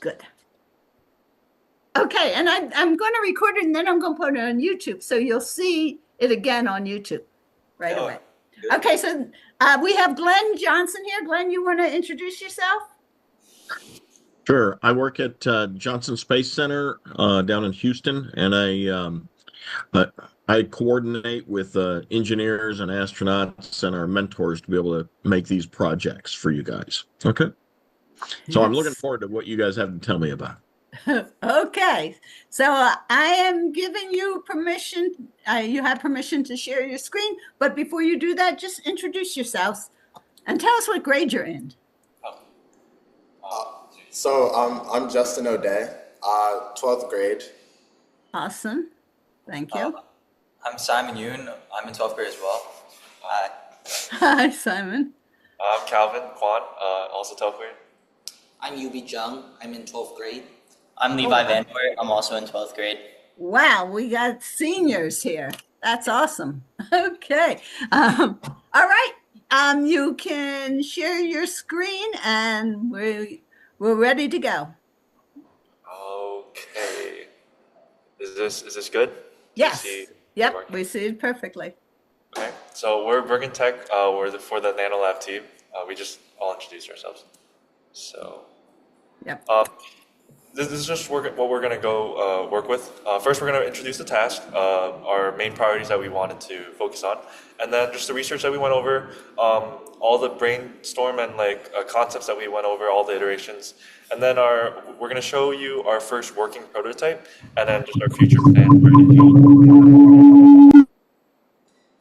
Good. Okay, and I'm going to record it and then I'm going to put it on YouTube. So you'll see it again on YouTube right Oh, away. good. Okay, so we have Glenn Johnson here. Glenn, you want to introduce yourself? Sure. I work at Johnson Space Center down in Houston, and I, I coordinate with engineers and astronauts and our mentors to be able to make these projects for you guys. Okay. So I'm looking Yes. forward to what you guys have to tell me about. Okay, so I am giving you permission. You have permission to share your screen, but before you do that, just introduce yourselves and tell us what grade you're in. I'm Justin O'Day, 12th grade. Awesome. Thank you. I'm Simon Yoon. I'm in 12th grade as well. Hi. Hi, Simon. I'm Calvin Kwan, also 12th grade. I'm Yubi Jung. I'm in 12th grade. I'm Levi Vanwert. I'm also in 12th grade. Wow, we got seniors here. That's awesome. Okay. All right. You can share your screen and we're ready to go. Okay. Is this good? Yes. See Yep, we see it perfectly. Okay. So we're Bergen Tech. For the Nano Lab team. We just all introduced ourselves. So. Yep. This is just what we're gonna go work with. First, we're gonna introduce the task, our main priorities that we wanted to focus on, and then just the research that we went over, all the brainstorm and concepts that we went over, all the iterations, and then we're gonna show you our first working prototype, and then just our future plan.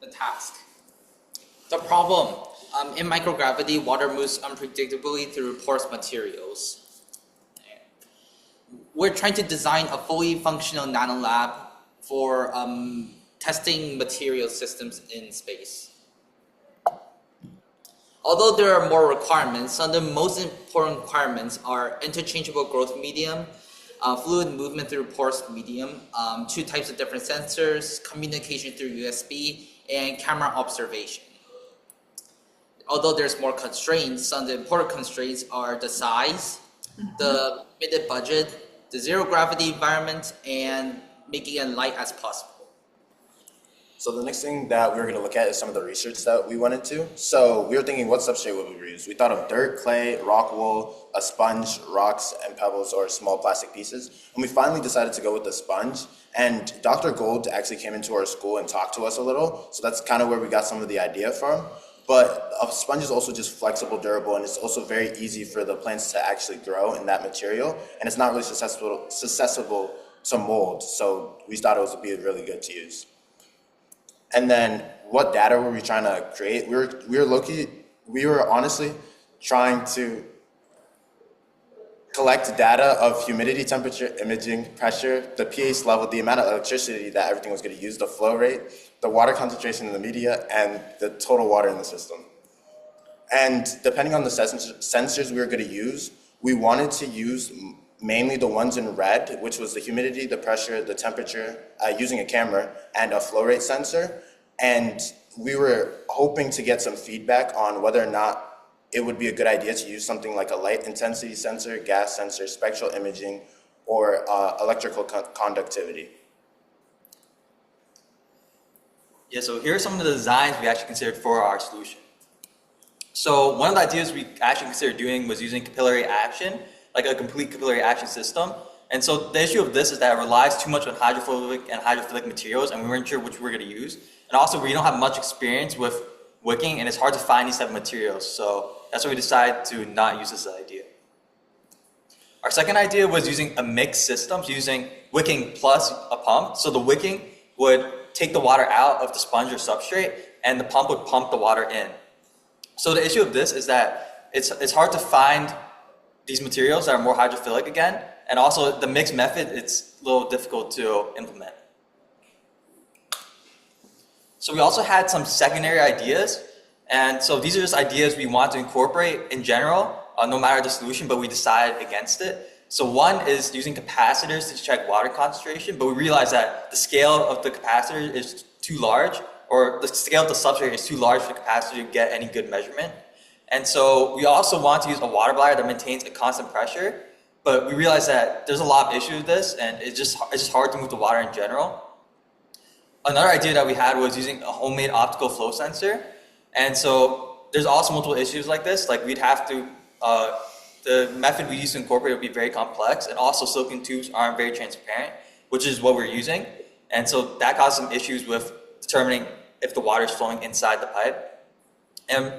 The task. The problem. In microgravity, water moves unpredictably through porous materials. We're trying to design a fully functional nano lab for testing material systems in space. Although there are more requirements, some of the most important requirements are interchangeable growth medium, fluid movement through porous medium, 2 types of different sensors, communication through USB, and camera observation. Although there's more constraints, some of the important constraints are the size, the limited budget, the zero gravity environment, and making it light as possible. So the next thing that we're going to look at is some of the research that we went into. So we were thinking, what substrate would we use? We thought of dirt, clay, rock wool, a sponge, rocks, and pebbles, or small plastic pieces. And we finally decided to go with the sponge. And Dr. Gold actually came into our school and talked to us a little. So that's kind of where we got some of the idea from. But a sponge is also just flexible, durable, and it's also very easy for the plants to actually grow in that material. And it's not really susceptible to mold. So we thought it would be really good to use. And then what data were we trying to create? We were honestly trying to collect data of humidity, temperature, imaging, pressure, the pH level, the amount of electricity that everything was going to use, the flow rate, the water concentration in the media, and the total water in the system. And depending on the sensors we were going to use, we wanted to use mainly the ones in red, which was the humidity, the pressure, the temperature, using a camera, and a flow rate sensor. And we were hoping to get some feedback on whether or not it would be a good idea to use something like a light intensity sensor, gas sensor, spectral imaging, or electrical conductivity. Yeah, so here are some of the designs we actually considered for our solution. So one of the ideas we actually considered doing was using capillary action, like a complete capillary action system. And so the issue of this is that it relies too much on hydrophobic and hydrophilic materials, and we weren't sure which we were going to use. And also, we don't have much experience with wicking, and it's hard to find these type of materials. So that's why we decided to not use this idea. Our second idea was using a mixed system, so using wicking plus a pump. So the wicking would take the water out of the sponge or substrate, and the pump would pump the water in. So the issue of this is that it's hard to find these materials that are more hydrophilic again, and also the mixed method, it's a little difficult to implement. So we also had some secondary ideas, and so these are just ideas we want to incorporate in general, no matter the solution, but we decided against it. So one is using capacitors to check water concentration, but we realized that the scale of the capacitor is too large, or the scale of the substrate is too large for the capacitor to get any good measurement. And so we also want to use a water bladder that maintains a constant pressure, But we realized that there's a lot of issues with this, and it's just hard to move the water in general. Another idea that we had was using a homemade optical flow sensor, and so there's also multiple issues like this. Like we'd have to, the method we use to incorporate would be very complex, and also silicone tubes aren't very transparent, which is what we're using, and so that caused some issues with determining if the water is flowing inside the pipe. And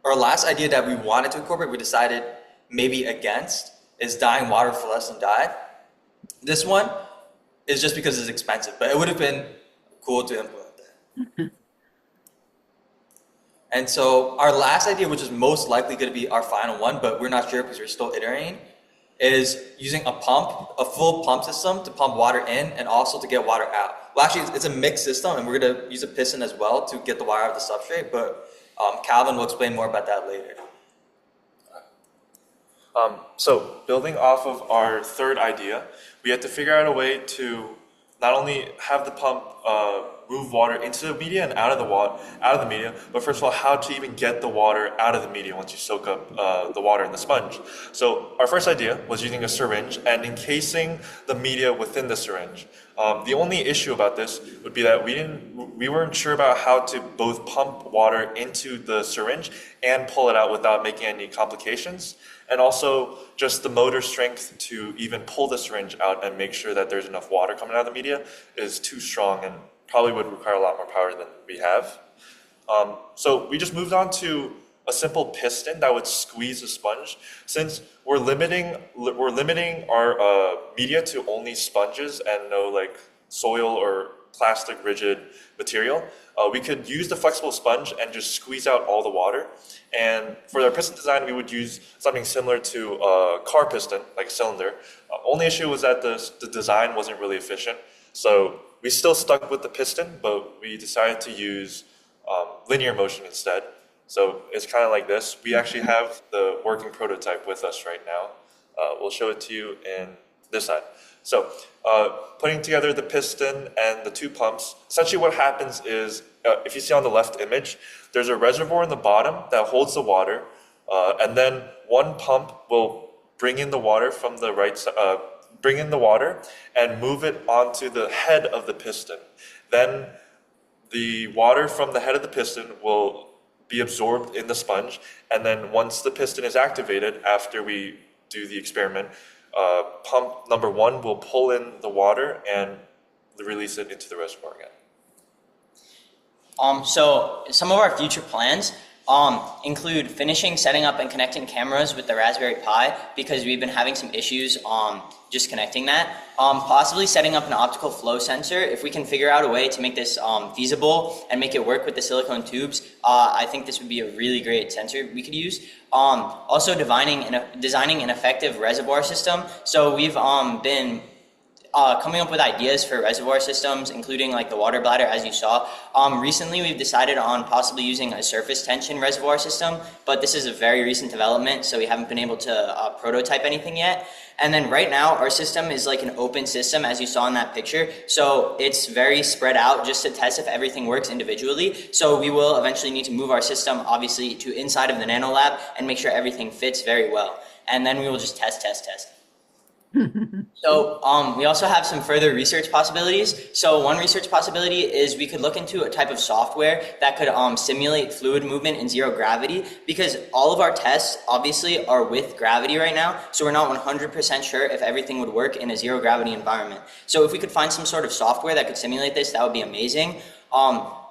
our last idea that we wanted to incorporate, we decided maybe against, is dyeing water with fluorescent dye. This one is just because it's expensive, but it would have been cool to implement that. And so our last idea, which is most likely going to be our final one, but we're not sure because we're still iterating, is using a pump, a full pump system to pump water in and also to get water out. Well, actually, it's a mixed system, and we're going to use a piston as well to get the water out of the substrate, but Calvin will explain more about that later. So building off of our third idea, we had to figure out a way to not only have the pump move water into the media and out of the media, but first of all, how to even get the water out of the media once you soak up the water in the sponge. So our first idea was using a syringe and encasing the media within the syringe. The only issue about this would be that we weren't sure about how to both pump water into the syringe and pull it out without making any complications. And also just the motor strength to even pull the syringe out and make sure that there's enough water coming out of the media is too strong and probably would require a lot more power than we have. So we just moved on to a simple piston that would squeeze the sponge. Since we're limiting our media to only sponges and no like soil or plastic rigid material, we could use the flexible sponge and just squeeze out all the water. And for our piston design, we would use something similar to a car piston, like a cylinder. Only issue was that the design wasn't really efficient. So we still stuck with the piston, but we decided to use linear motion instead. So it's kind of like this. We actually have the working prototype with us right now. We'll show it to you in this side. So putting together the piston and the two pumps, essentially what happens is, if you see on the left image, there's a reservoir in the bottom that holds the water, and then one pump will bring in the water from the right side, bring in the water and move it onto the head of the piston. Then the water from the head of the piston will be absorbed in the sponge, and then once the piston is activated after we do the experiment, pump number one will pull in the water and release it into the reservoir again. So some of our future plans include finishing setting up and connecting cameras with the Raspberry Pi, because we've been having some issues just connecting that. Possibly setting up an optical flow sensor. If we can figure out a way to make this feasible and make it work with the silicone tubes, I think this would be a really great sensor we could use. Also designing an effective reservoir system. So we've been coming up with ideas for reservoir systems, including like the water bladder, as you saw. Recently, we've decided on possibly using a surface tension reservoir system, but this is a very recent development, so we haven't been able to prototype anything yet. And then right now, our system is like an open system, as you saw in that picture. So it's very spread out just to test if everything works individually. So we will eventually need to move our system, obviously, to inside of the nano lab and make sure everything fits very well. And then we will just test. So we also have some further research possibilities. So one research possibility is we could look into a type of software that could simulate fluid movement in zero gravity, because all of our tests obviously are with gravity right now. So we're not 100% sure if everything would work in a zero gravity environment. So if we could find some sort of software that could simulate this, that would be amazing.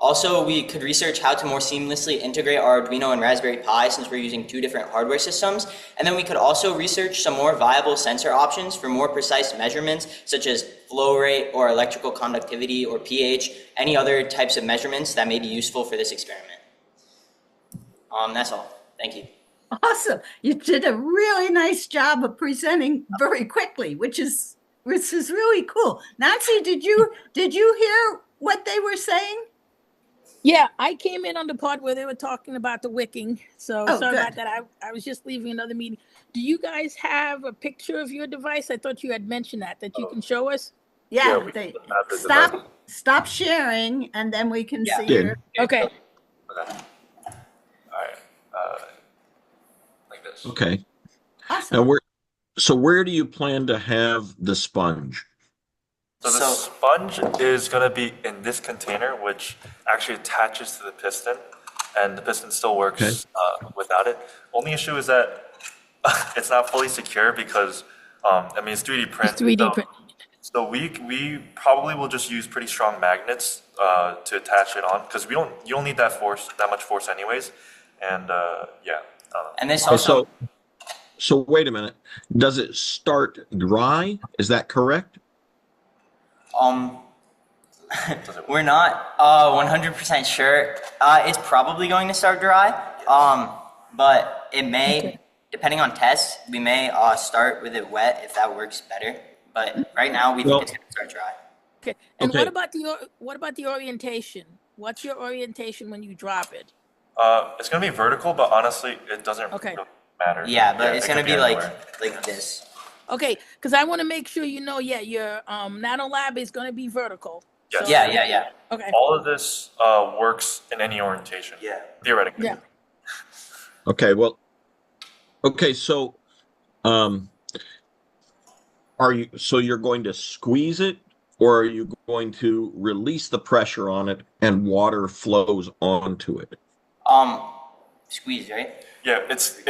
Also, we could research how to more seamlessly integrate our Arduino and Raspberry Pi, since we're using two different hardware systems. And then we could also research some more viable sensor options for more precise measurements, such as flow rate or electrical conductivity or pH, any other types of measurements that may be useful for this experiment. That's all. Thank you. Awesome. You did a really nice job of presenting very quickly, which is really cool. Nancy, did you hear what they were saying? Yeah, I came in on the part where they were talking about the wicking. So sorry about that. I was just leaving another meeting. Do you guys have a picture of your device? I thought you had mentioned that you can show us. Yeah, stop sharing, and then we can see your. Okay. All right. Like this. Okay. Awesome. Now So where do you plan to have the sponge? So the So- sponge is going to be in this container, which actually attaches to the piston, and the piston still works without it. Only issue is that it's not fully secure because, I mean, it's 3D printed. It's 3D print. So we probably will just use pretty strong magnets to attach it on because you don't need that much force anyways, and yeah. And this Okay, also, so wait a minute. Does it start dry? Is that correct? we're not 100% sure. It's probably going to start dry. But it may, Okay. depending on tests, we may start with it wet if that works better. But right now, we Well- think it's going to start dry. Okay. And Okay. what about the orientation? What's your orientation when you drop it? It's gonna be vertical, but honestly, it doesn't Okay. really matter. Yeah, but it's it going to could be anywhere. like this. Okay, because I want to make sure you know, your nano lab is going to be vertical. Yes. So- Yeah. Okay. All of this works in any orientation. Yeah. Theoretically. Yeah. Okay, well, okay, so you're going to squeeze it, or are you going to release the pressure on it and water flows onto it? Squeeze, right? Yeah, it's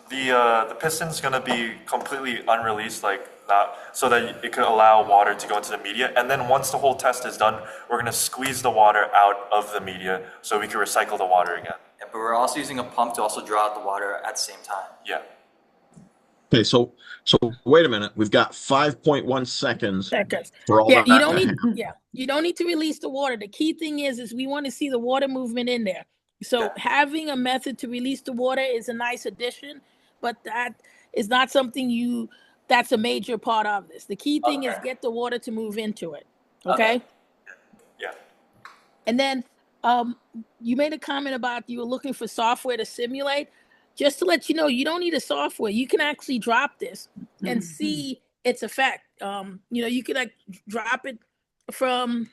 the piston's gonna be completely unreleased, like not so that it could allow water to go into the media. And then once the whole test is done, we're gonna squeeze the water out of the media so we can recycle the water again. Yeah, but we're also using a pump to also draw out the water at the same time. Yeah. Okay, so wait a minute. We've got 5.1 seconds Seconds. for all Yeah, that. you don't need. Yeah, you don't need to release the water. The key thing is we want to see the water movement in there. So having a method to release the water is a nice addition, but that is not something that's a major part of this. The key thing is get the water to move into it. Okay. Yeah. And then you made a comment about you were looking for software to simulate. Just to let you know, you don't need a software. You can actually drop this and see its effect. You can like drop it from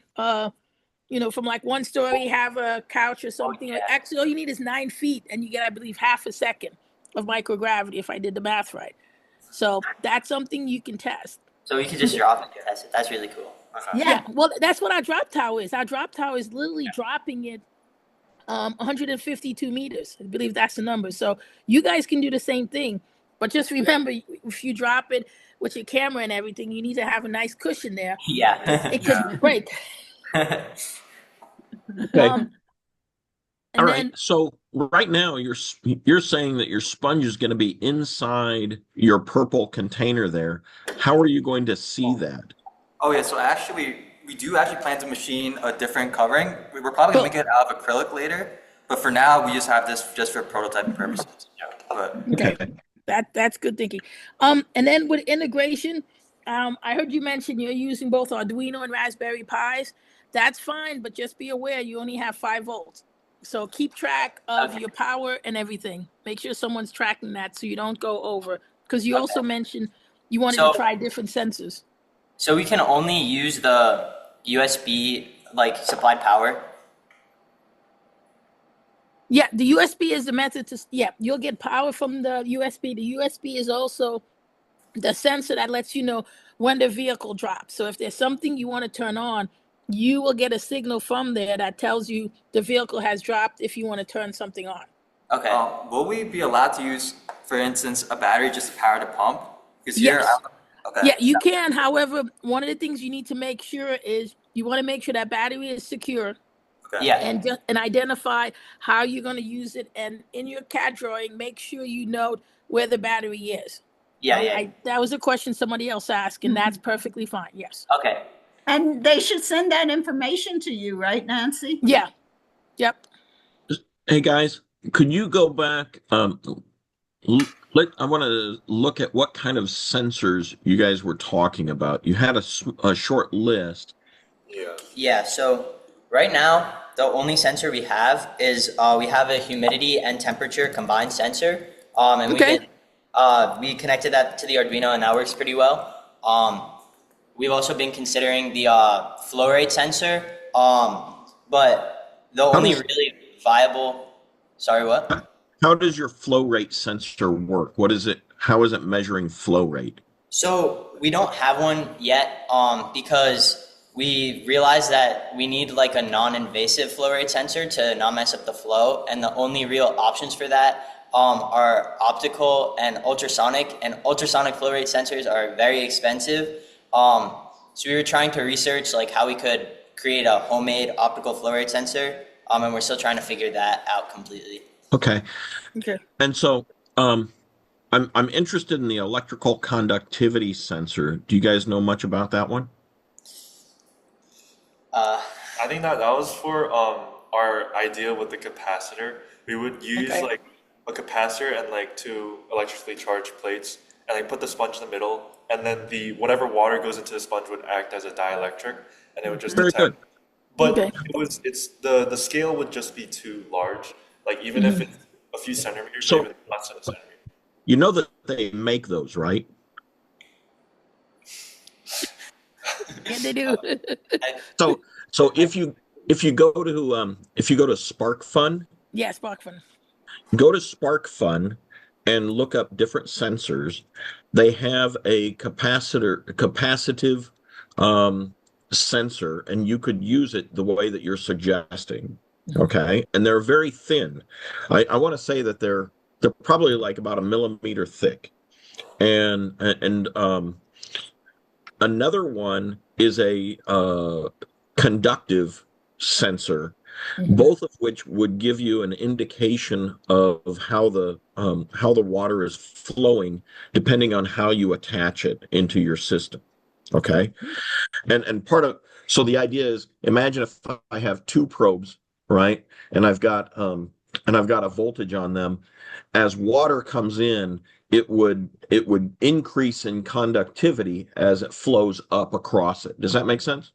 from like one story, have a couch or something. Actually, all you need is 9 feet, and you get, I believe, half a second of microgravity if I did the math right. So that's something you can test. So we could just drop it and test it. That's really cool. Yeah, well, that's what our drop tower is. Our drop tower is literally dropping it 152 meters. I believe that's the number. So you guys can do the same thing. But just remember, if you drop it with your camera and everything, you need to have a nice cushion there. Yeah. It could break. Okay. And All right. then, So right now you're saying that your sponge is going to be inside your purple container there. How are you going to see that? Oh yeah, so actually, we do actually plan to machine a different covering. We're probably gonna make it out of acrylic later, but for now, we just have this just for prototyping purposes. Yeah, but okay, that's good thinking. And then with integration, I heard you mention you're using both Arduino and Raspberry Pis. That's fine, but just be aware you only have 5 volts. So keep track of your power and everything. Make sure someone's tracking that so you don't go over. Because you also mentioned you wanted to try different sensors. So we can only use the USB supplied power. Yeah, the USB is the method to, you'll get power from the USB. The USB is also the sensor that lets you know when the vehicle drops. So if there's something you want to turn on, you will get a signal from there that tells you the vehicle has dropped if you want to turn something on. Okay. will we be allowed to use, for instance, a battery just to power the pump? Because Yes. okay. Yeah, you can. However, one of the things you need to make sure is you want to make sure that battery is secure. Okay. Yeah. And identify how you're going to use it. And in your CAD drawing, make sure you note where the battery is. Yeah. That was a question somebody else asked, and that's perfectly fine. Yes. Okay. And they should send that information to you, right, Nancy? Yeah. Yep. Hey guys, could you go back? I want to look at what kind of sensors you guys were talking about. You had a short list. Yeah. Yeah. So right now, the only sensor we have is we have a humidity and temperature combined sensor. And we connected that to the Arduino, and that works pretty well. We've also been considering the flow rate sensor, but the only really viable. Sorry, what? How does your flow rate sensor work? What is it? how is it measuring flow rate? So we don't have one yet, because we realized that we need like a non-invasive flow rate sensor to not mess up the flow, and the only real options for that are optical and ultrasonic. And ultrasonic flow rate sensors are very expensive. So we were trying to research like how we could create a homemade optical flow rate sensor, and we're still trying to figure that out completely. Okay. Okay. And so I'm interested in the electrical conductivity sensor. Do you guys know much about that one? I think that was for our idea with the capacitor. We would use Okay. like a capacitor and like two electrically charged plates, and like put the sponge in the middle, and then the whatever water goes into the sponge would act as a dielectric, and it would just Very detect. good. But Okay. it's the scale would just be too large. Like even if it's a few centimeters, So- or even less than a centimeter. You know that they make those, right? Yeah, they do. So if you go to SparkFun, Yeah, SparkFun. go to SparkFun and look up different sensors. They have a capacitive sensor, and you could use it the way that you're suggesting. Okay, and they're very thin. I want to say that they're probably like about a millimeter thick, and another one is a conductive sensor, both of which would give you an indication of how the water is flowing, depending on how you attach it into your system. Okay, and so the idea is, imagine if I have two probes, right, and I've got a voltage on them. As water comes in, it would increase in conductivity as it flows up across it. Does that make sense?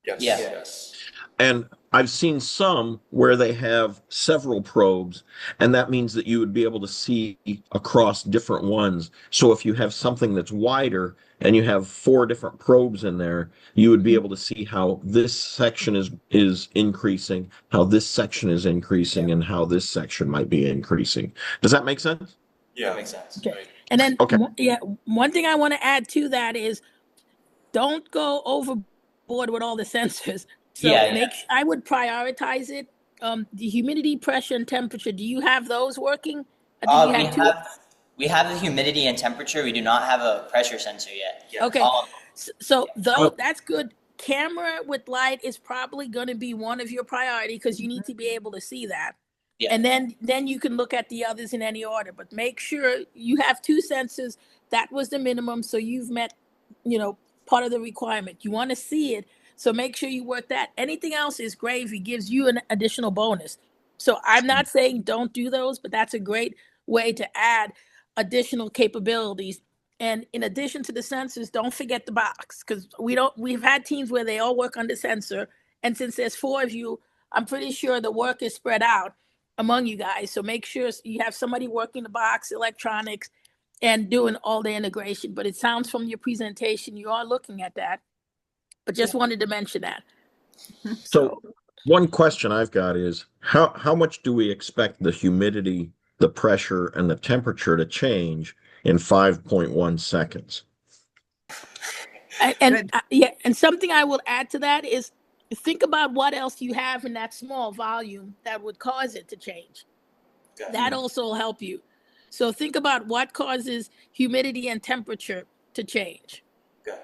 Yes. Yeah. Yes. And I've seen some where they have several probes, and that means that you would be able to see across different ones. So if you have something that's wider and you have 4 different probes in there, you would be able to see how this section is increasing, how this section is increasing, and how this section might be increasing. Does that make sense? Yeah. That makes sense. Okay. Right. And then, Okay. one thing I want to add to that is don't go overboard with all the sensors. So Yeah. I would prioritize it. The humidity, pressure, and temperature. Do you have those working? I think you had two. We have the humidity and temperature. We do not have a pressure sensor yet. Yeah. Okay. Um, So though that's good. Camera with light is probably going to be one of your priority because you need to be able to see that. Yeah. And then you can look at the others in any order. But make sure you have 2 sensors. That was the minimum. So you've met, part of the requirement. You want to see it. So make sure you work that. Anything else is gravy, gives you an additional bonus. So I'm not saying don't do those, but that's a great way to add additional capabilities. And in addition to the sensors, don't forget the box, because we've had teams where they all work on the sensor. And since there's 4 of you, I'm pretty sure the work is spread out among you guys. So make sure you have somebody working the box, electronics, and doing all the integration. But it sounds from your presentation, you are looking at that. But just wanted to mention that. So one question I've got is how much do we expect the humidity, the pressure, and the temperature to change in 5.1 seconds? And something I will add to that is think about what else you have in that small volume that would cause it to change. Okay. That also will help you. So think about what causes humidity and temperature to change. Okay.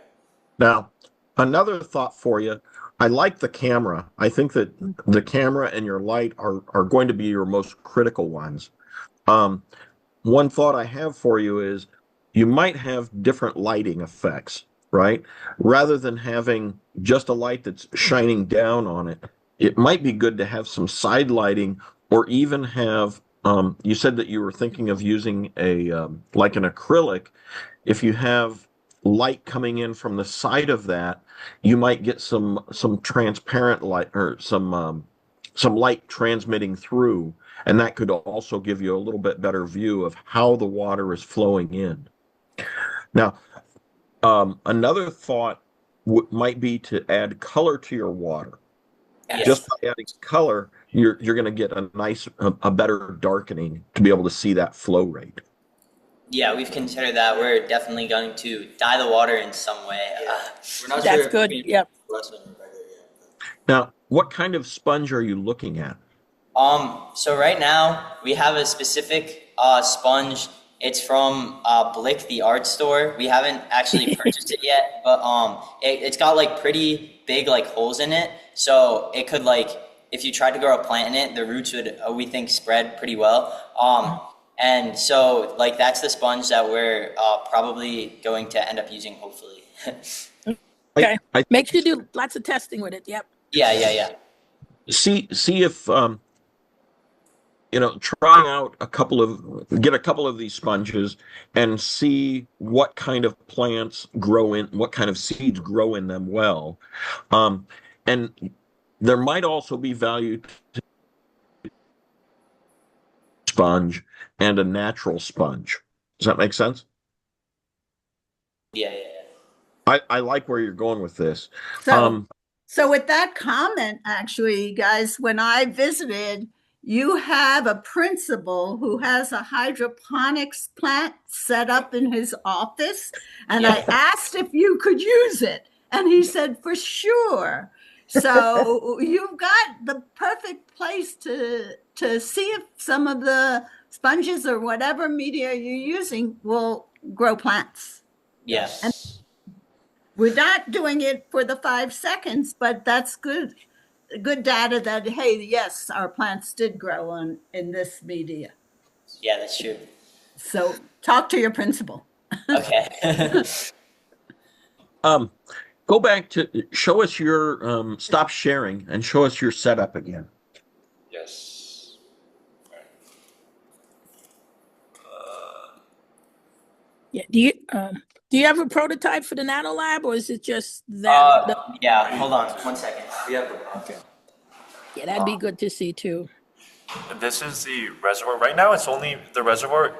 Now, another thought for you. I like the camera. I think that the camera and your light are going to be your most critical ones. One thought I have for you is you might have different lighting effects, right? Rather than having just a light that's shining down on it, it might be good to have some side lighting, or even have, you said that you were thinking of using like an acrylic. If you have light coming in from the side of that, you might get some transparent light, or some light transmitting through, and that could also give you a little bit better view of how the water is flowing in. Now, another thought might be to add color to your water. Yes. Just by adding color, you're going to get a better darkening to be able to see that flow rate. Yeah, we've considered that. We're definitely going to dye the water in some way. We're not That's sure if good. we Yep. fluorescent or regular yet. Now, what kind of sponge are you looking at? So right now we have a specific sponge. It's from Blick, the art store. We haven't actually purchased it yet, but it's got like pretty big like holes in it. So it could like if you tried to grow a plant in it, the roots would we think spread pretty well. And so like that's the sponge that we're probably going to end up using, hopefully. Okay. I Make sure you do lots of testing with it. Yep. Yeah. see if try out get a couple of these sponges and see what kind of plants grow in, what kind of seeds grow in them well. And there might also be value to sponge and a natural sponge. Does that make sense? Yeah. I like where you're going with this. So with that comment, actually, guys, when I visited, you have a principal who has a hydroponics plant set up in his office. And I asked if you could use it. And he said, for sure. So you've got the perfect place to see if some of the sponges or whatever media you're using will grow plants. Yes. And we're not doing it for the 5 seconds, but that's good data that, hey, yes, our plants did grow in this media. Yeah, that's true. So talk to your principal. Okay. Go back to show us your stop sharing and show us your setup again. Yes. Yeah. Do you have a prototype for the nano lab, or is it just that? Yeah. Hold on 1 second. We have Yeah, that'd be good to see too. This is the reservoir. Right now, the reservoir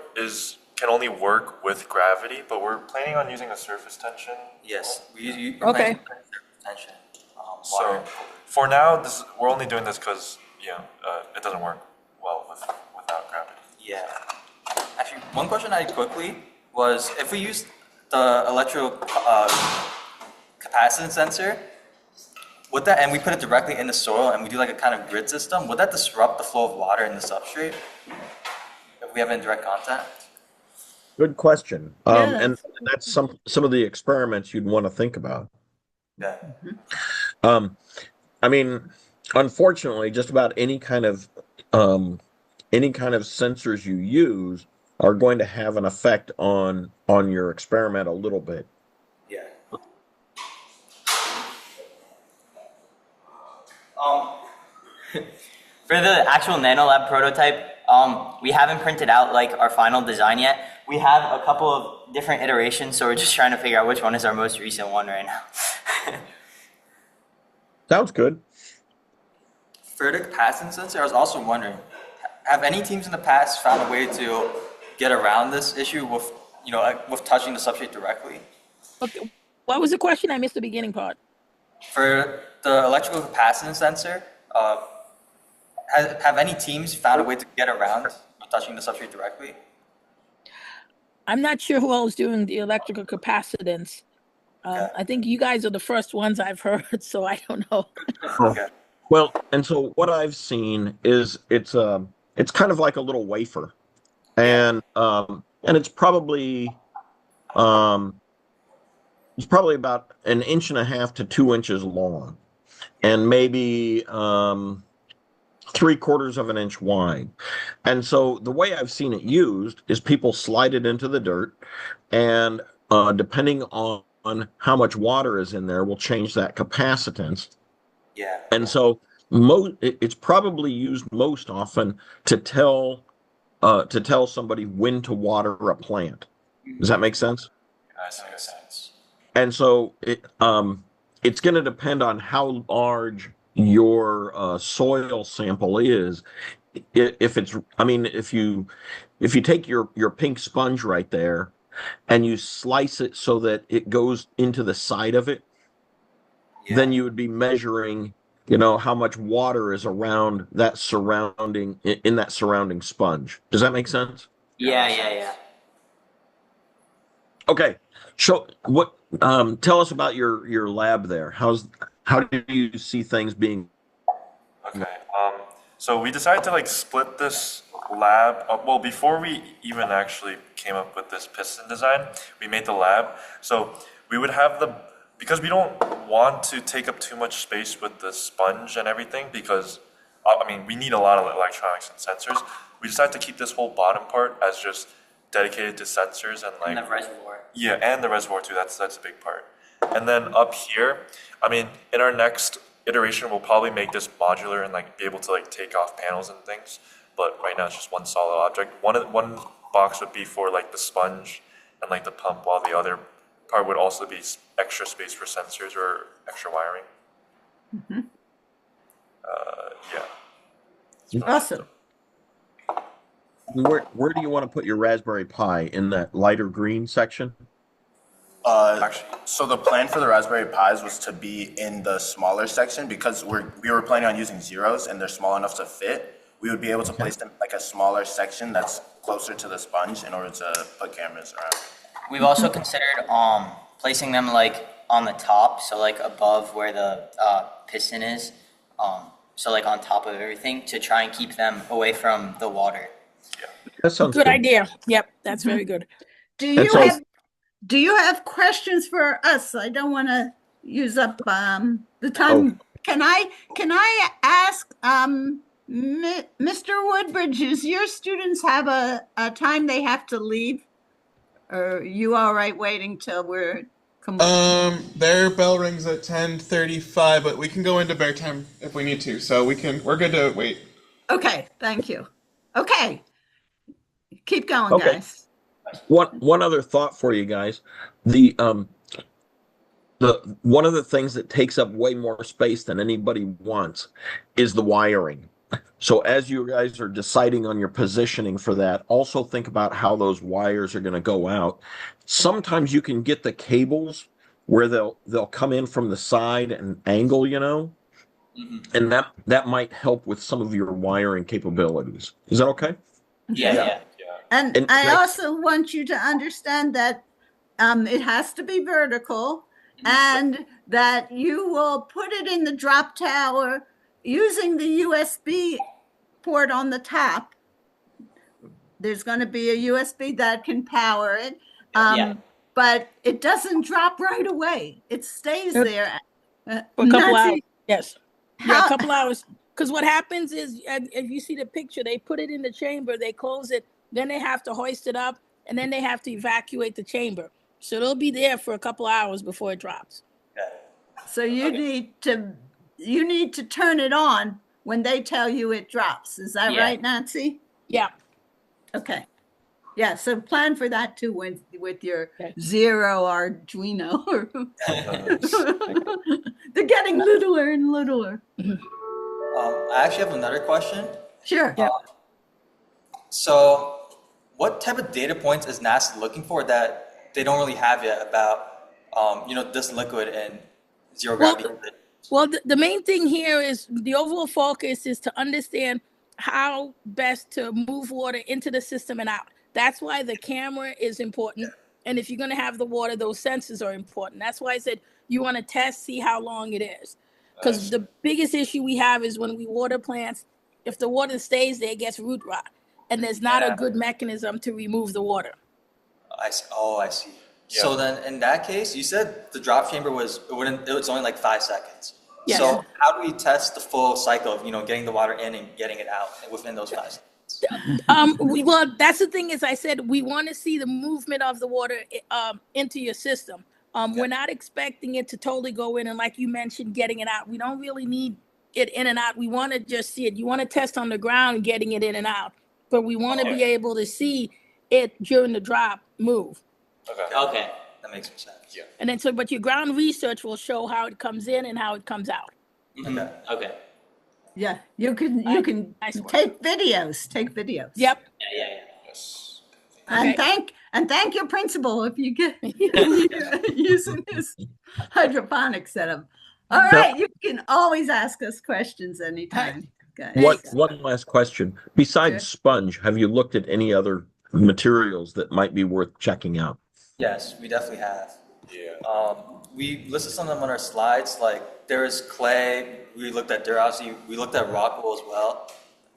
can only work with gravity, but we're planning on using a surface tension. yes. Okay. Tension. So for now, we're only doing this because it doesn't work well without gravity. Yeah. Actually, one question I had quickly was if we use the electrical capacitance sensor, and we put it directly in the soil and we do like a kind of grid system, would that disrupt the flow of water in the substrate if we have it in direct contact? Good question. Yeah. And that's some of the experiments you'd want to think about. Yeah. I mean, unfortunately, just about any kind of sensors you use are going to have an effect on your experiment a little bit. Yeah. For the actual NanoLab prototype, we haven't printed out like our final design yet. We have a couple of different iterations, so we're just trying to figure out which one is our most recent one right now. Sounds good. For the capacitance sensor, I was also wondering, have any teams in the past found a way to get around this issue with touching the substrate directly? Okay. What was the question? I missed the beginning part. For the electrical capacitance sensor, have any teams found a way to get around touching the substrate directly? I'm not sure who else is doing the electrical capacitance. I think you guys are the first ones I've heard, so I don't know. Okay. Well, and so what I've seen is it's kind of like a little wafer, and it's probably about 1.5 to 2 inches long, and maybe 3/4 of an inch wide. And so the way I've seen it used is people slide it into the dirt, and depending on how much water is in there will change that capacitance. Yeah. And so it's probably used most often to tell somebody when to water a plant. Does that make sense? That makes sense. And so it's going to depend on how large your soil sample is. If you take your pink sponge right there and you slice it so that it goes into the side of it, then you would be measuring, how much water is around that surrounding sponge. Does that make sense? Yeah. Okay. So tell us about your lab there. How do you see things being? Okay. So we decided to like split this lab up. Well, before we even actually came up with this piston design, we made the lab. So we would have because we don't want to take up too much space with the sponge and everything because, I mean, we need a lot of electronics and sensors. We decided to keep this whole bottom part as just dedicated to sensors and like. And the reservoir. Yeah, and the reservoir too. That's a big part. And then up here, I mean, in our next iteration, we'll probably make this modular and like be able to like take off panels and things. But right now, it's just one solid object. One box would be for like the sponge and like the pump, while the other part would also be extra space for sensors or extra wiring. Mm-hmm. Yeah. Awesome. Where do you want to put your Raspberry Pi? In that lighter green section? Actually, So the plan for the Raspberry Pis was to be in the smaller section because we were planning on using zeros and they're small enough to fit. We would be able to place them like a smaller section that's closer to the sponge in order to put cameras around. We've also considered placing them like on the top, so like above where the piston is, so like on top of everything to try and keep them away from the water. That sounds Good idea. Yep, that's very good. Do you have questions for us? I don't want to use up the time. Can I ask Mr. Woodbridge, does your students have a time they have to leave? Or are you all right waiting till we're Their bell rings at 10:35, but we can go into bear time if we need to. So we're good to wait. Okay, thank you. Okay. Keep going, Okay. guys. One other thought for you guys. The one of the things that takes up way more space than anybody wants is the wiring. So as you guys are deciding on your positioning for that, also think about how those wires are going to go out. Sometimes you can get the cables where they'll come in from the side and angle, and that might help with some of your wiring capabilities. Is that okay? Yeah. And And I next- also want you to understand that it has to be vertical and that you will put it in the drop tower using the USB port on the top. There's going to be a USB that can power it. But it doesn't drop right away. It stays there. For a couple Nancy, hours. Yes. how- A couple hours. Because what happens is, if you see the picture, they put it in the chamber, they close it, then they have to hoist it up, and then they have to evacuate the chamber. So it'll be there for a couple hours before it drops. So you need to turn it on when they tell you it drops. Is that Yeah. right, Nancy? Yeah. Okay. Yeah, so plan for that too with your Okay. Zero Arduino. They're getting littler and littler. I actually have another question. Sure. Yeah. So, what type of data points is NASA looking for that they don't really have yet about, this liquid and zero gravity? Well, the main thing here is the overall focus is to understand how best to move water into the system and out. That's why the camera is important. And if you're going to have the water, those sensors are important. That's why I said you want to test, see how long it is. Because the biggest issue we have is when we water plants, if the water stays there, it gets root rot. And there's not a good mechanism to remove the water. I see. Yeah. So then, in that case, you said the drop chamber was only like 5 seconds. Yes. So how do we test the full cycle of getting the water in and getting it out within those 5 seconds? Well, that's the thing is I said we want to see the movement of the water into your system. We're not expecting it to totally go in and like you mentioned, getting it out. We don't really need it in and out. We want to just see it. You want to test on the ground getting it in and out, but we want to be able to see it during the drop move. Okay. That makes sense. Yeah. And then but your ground research will show how it comes in and how it comes out. Okay. Yeah, you can Nice one. take videos. Yep. Yeah. Yes. And thank your principal if you get using his hydroponic setup. All right, you can always ask us questions anytime, guys. One last question. Besides Sure. sponge, have you looked at any other materials that might be worth checking out? Yes, we definitely have. Yeah. We listed some of them on our slides. Like there is clay. We looked at dirt. Obviously, we looked at rock wool as well.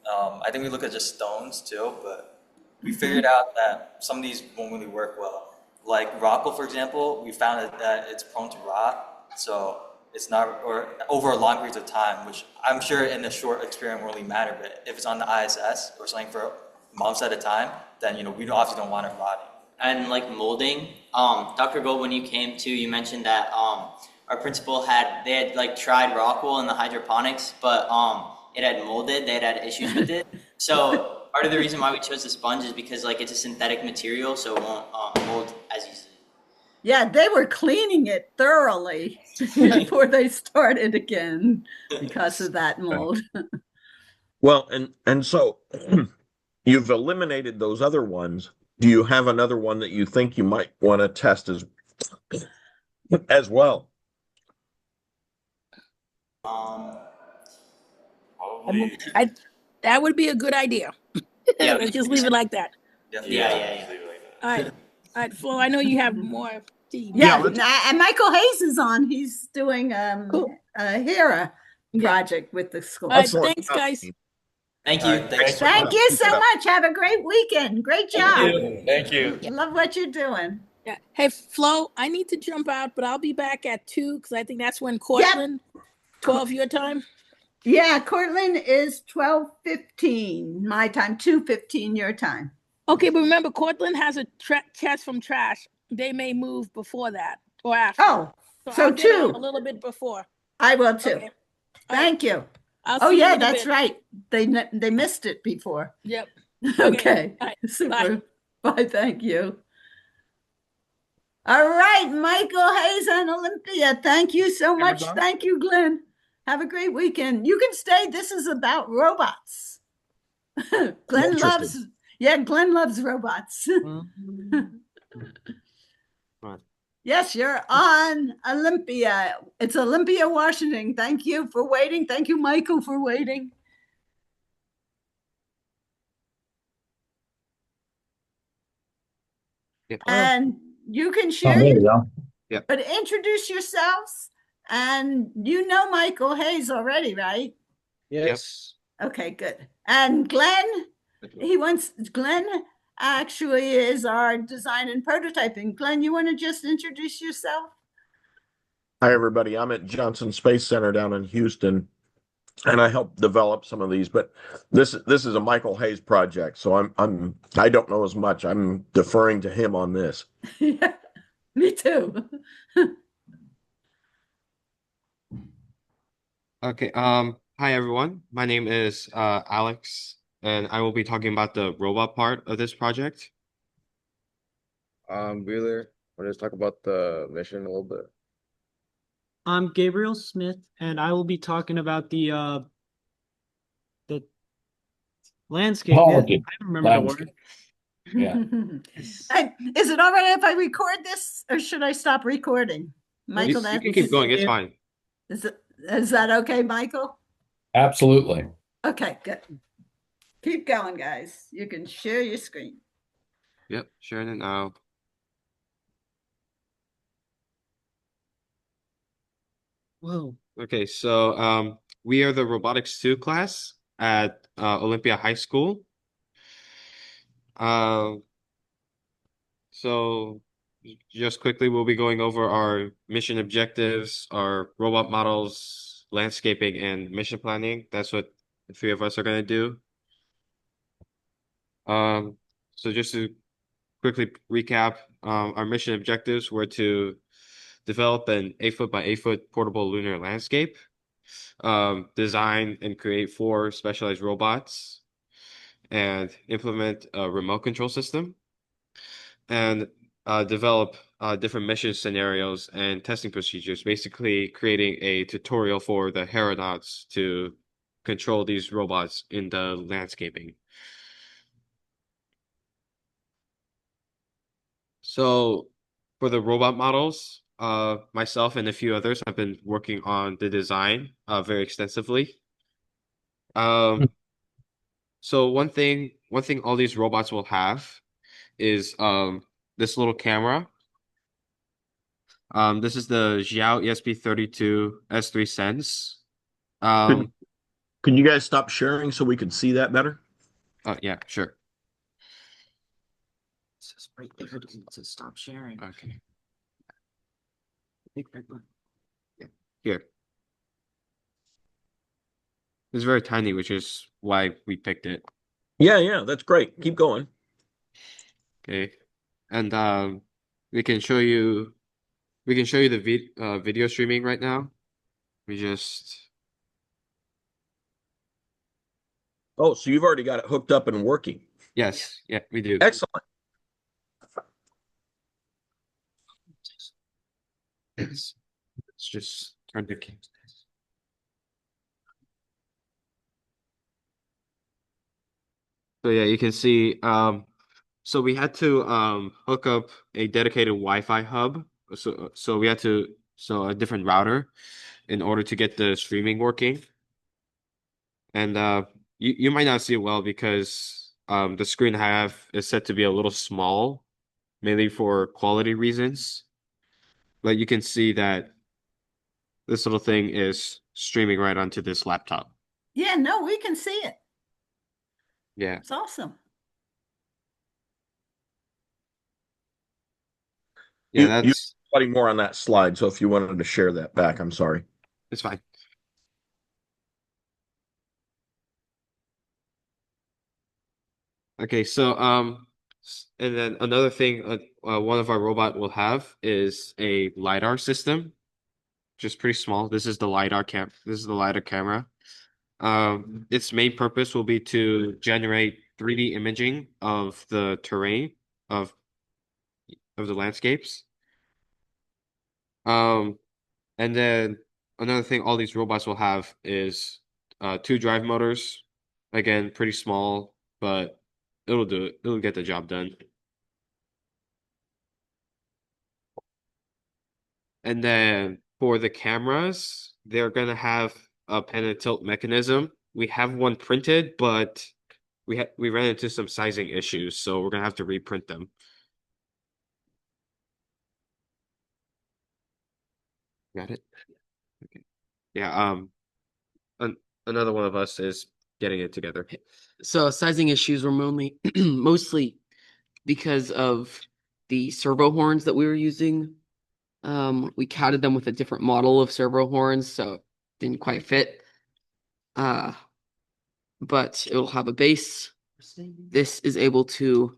I think we looked at just stones too, but we figured out that some of these won't really work well. Like rock wool, for example, we found that it's prone to rot, so it's not, or over a long periods of time, which I'm sure in a short experiment won't really matter. But if it's on the ISS or something for months at a time, then we obviously don't want it rotting. And like molding, Dr. Gold, when you came to, you mentioned that our principal they had like tried rock wool in the hydroponics, but it had molded. They had issues with it. So part of the reason why we chose the sponge is because like it's a synthetic material, so it won't mold as easily. Yeah, they were cleaning it thoroughly before they started again because of that mold. Well, and so you've eliminated those other ones. Do you have another one that you think you might want to test as well? Probably. That would be a good idea. Yeah, Let's just leave it like that. Yeah. All right, Flo, I know you have more team. Yeah, and Michael Hayes is on. He's doing Cool. a HERA project with the school. All right, thanks, guys. Thank you. Thank you so much. Have a great weekend. Great job. Thank you. Love what you're doing. Yeah. Hey, Flo, I need to jump out, but I'll be back at 2 because I think that's when Cortland, 12 your time. Yeah, Cortland is 12:15 my time, 2:15 your time. Okay, but remember, Cortland has a test from trash. They may move before that or after. Oh, so I'll get on 2. a little bit before. I will too. Okay. Thank you. I'll see you in a that's bit. right. They missed it before. Yep. Okay. All right. Super. Bye. Thank you. All right, Michael Hayes and Olympia. Thank you so much. Thank you, Glenn. Have a great weekend. You can stay. This is about robots. Glenn loves robots. Yes, you're on Olympia. It's Olympia, Washington. Thank you for waiting. Thank you, Michael, for waiting. And you can share. There you go. Yeah. But introduce yourselves. And you know Michael Hayes already, right? Yes. Okay, good. And Glenn, Glenn actually is our design and prototyping. Glenn, you want to just introduce yourself? Hi, everybody. I'm at Johnson Space Center down in Houston, and I helped develop some of these. But this is a Michael Hayes project, so I don't know as much. I'm deferring to him on this. Yeah, me too. Okay. Hi, everyone. My name is Alex, and I will be talking about the robot part of this project. Wheeler, want to just talk about the mission a little bit? I'm Gabriel Smith, and I will be talking about the landscape. Oh, Yeah, okay. I remember the word. Yeah. Is it all right if I record this, or should I stop recording? Michael, You can keep going. It's fine. Is that okay, Michael? Absolutely. Okay, good. Keep going, guys. You can share your screen. Yep, sharing it now. Whoa. Okay, so we are the Robotics 2 class at Olympia High School. So just quickly, we'll be going over our mission objectives, our robot models, landscaping, and mission planning. That's what the 3 of us are going to do. So just to quickly recap, our mission objectives were to develop an 8-foot by 8-foot portable lunar landscape, design and create 4 specialized robots, and implement a remote control system, and develop different mission scenarios and testing procedures, basically creating a tutorial for the HERA to control these robots in the landscaping. So for the robot models, myself and a few others have been working on the design very extensively. So one thing all these robots will have is this little camera This is the Xiao ESP32 S3 Sense. Can, Um, can you guys stop sharing so we can see that better? oh yeah, sure. It says right there to stop sharing. Okay. Big red button. Yeah. Here. It's very tiny, which is why we picked it. Yeah, that's great. Keep going. Okay. And we can show you the video streaming right now. We just Oh, so you've already got it hooked up and working. yes, yeah, we do. Excellent. Yes. Let's just turn the camera. So yeah, you can see so we had to hook up a dedicated Wi-Fi hub. So we had to a different router in order to get the streaming working. And you might not see it well because the screen I have is set to be a little small, mainly for quality reasons. But you can see that this little thing is streaming right onto this laptop. Yeah, no, we can see it. Yeah. It's awesome. Yeah, You that's plenty more on that slide. So if you wanted to share that back, I'm sorry. it's fine. Okay, so and then another thing one of our robot will have is a LiDAR system, just pretty small. This is the LiDAR camera. Its main purpose will be to generate 3D imaging of the terrain of the landscapes. Um, and then another thing all these robots will have is two drive motors. Again, pretty small, but it'll do it. It'll get the job done. And then for the cameras, they're gonna have a pan and tilt mechanism. We have one printed, but we ran into some sizing issues, so we're gonna have to reprint them. Got it? Okay. Yeah, an another one of us is getting it together. So sizing issues were mostly because of the servo horns that we were using. We counted them with a different model of servo horns, so it didn't quite fit. Uh, but it'll have a base. This is able to,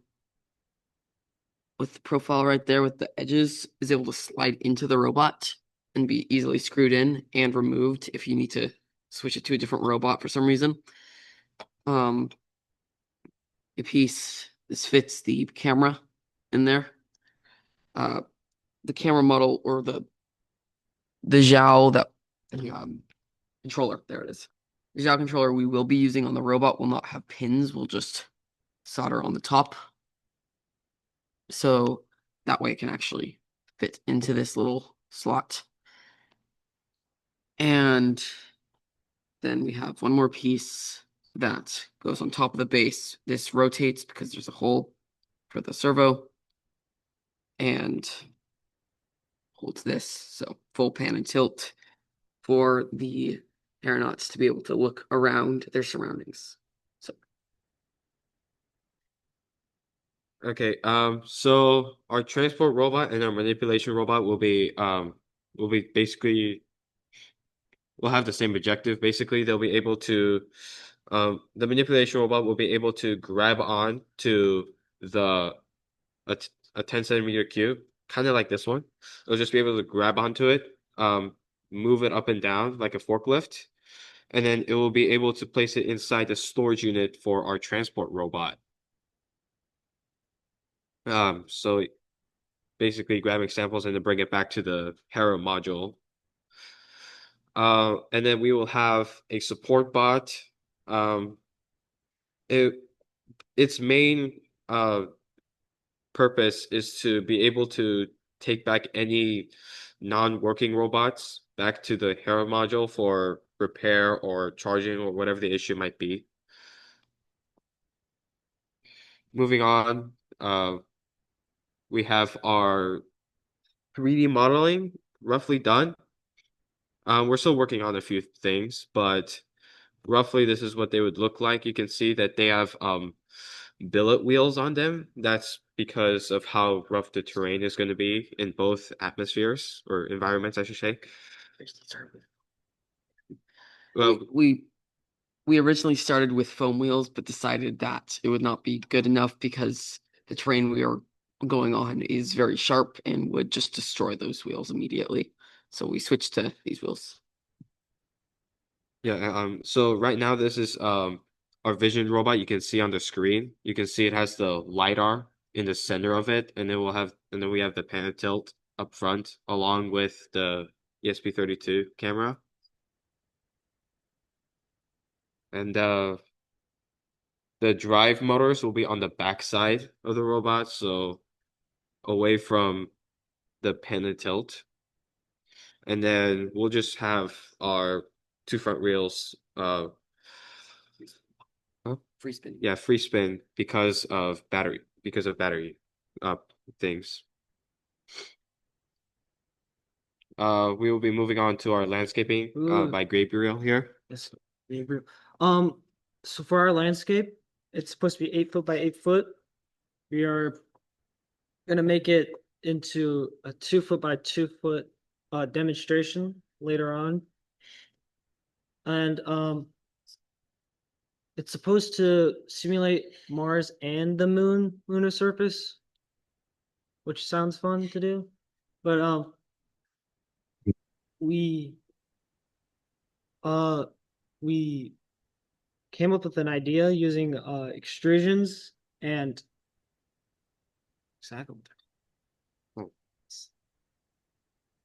with the profile right there with the edges, is able to slide into the robot and be easily screwed in and removed if you need to switch it to a different robot for some reason. This fits the camera in there. The camera model or the Xiao that controller, there it is. The Xiao controller we will be using on the robot will not have pins. We'll just solder on the top. So that way it can actually fit into this little slot. And then we have one more piece that goes on top of the base. This rotates because there's a hole for the servo and holds this. So full pan and tilt for the aeronauts to be able to look around their surroundings. So Okay, so our transport robot and our manipulation robot will be basically will have the same objective. Basically, they'll be able to the manipulation robot will be able to grab on to the a 10 centimeter cube, kind of like this one. It'll just be able to grab onto it, move it up and down like a forklift, and then it will be able to place it inside the storage unit for our transport robot. So basically grabbing samples and then bring it back to the HERA module. And then we will have a support bot. It its main purpose is to be able to take back any non-working robots back to the HERA module for repair or charging or whatever the issue might be. Moving on, we have our 3D modeling roughly done. We're still working on a few things, but roughly this is what they would look like. You can see that they have billet wheels on them. That's because of how rough the terrain is going to be in both atmospheres or environments, I should say. Well, we originally started with foam wheels, but decided that it would not be good enough because the terrain we are going on is very sharp and would just destroy those wheels immediately. So we switched to these wheels. yeah, so right now this is our vision robot. You can see on the screen. You can see it has the LiDAR in the center of it, and then we have the pan tilt up front along with the ESP32 camera. And the drive motors will be on the back side of the robot, so away from the pan and tilt. And then we'll just have our two front wheels Free spin. yeah, free spin because of battery uh things. We will be moving on to our landscaping by Gabriel here. Yes, Gabriel. So for our landscape, it's supposed to be 8 foot by 8 foot. We are gonna make it into a 2 foot by 2 foot demonstration later on. And it's supposed to simulate Mars and the lunar surface, which sounds fun to do. But we we came up with an idea using extrusions and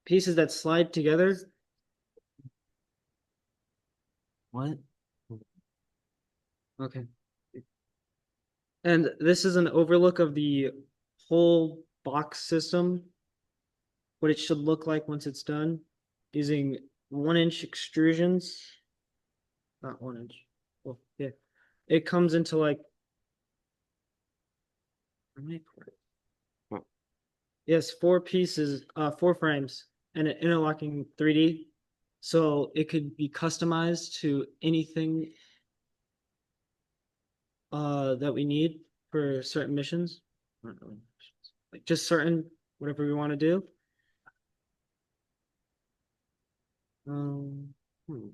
pieces that slide together. What? Okay. And this is an overlook of the whole box system, what it should look like once it's done, using 1-inch extrusions. Not 1 inch. Well, yeah. It comes into like how many parts? Yes, 4 pieces, 4 frames, and an interlocking 3D. So it could be customized to anything that we need for certain missions. Like just certain whatever we want to do. Um, Will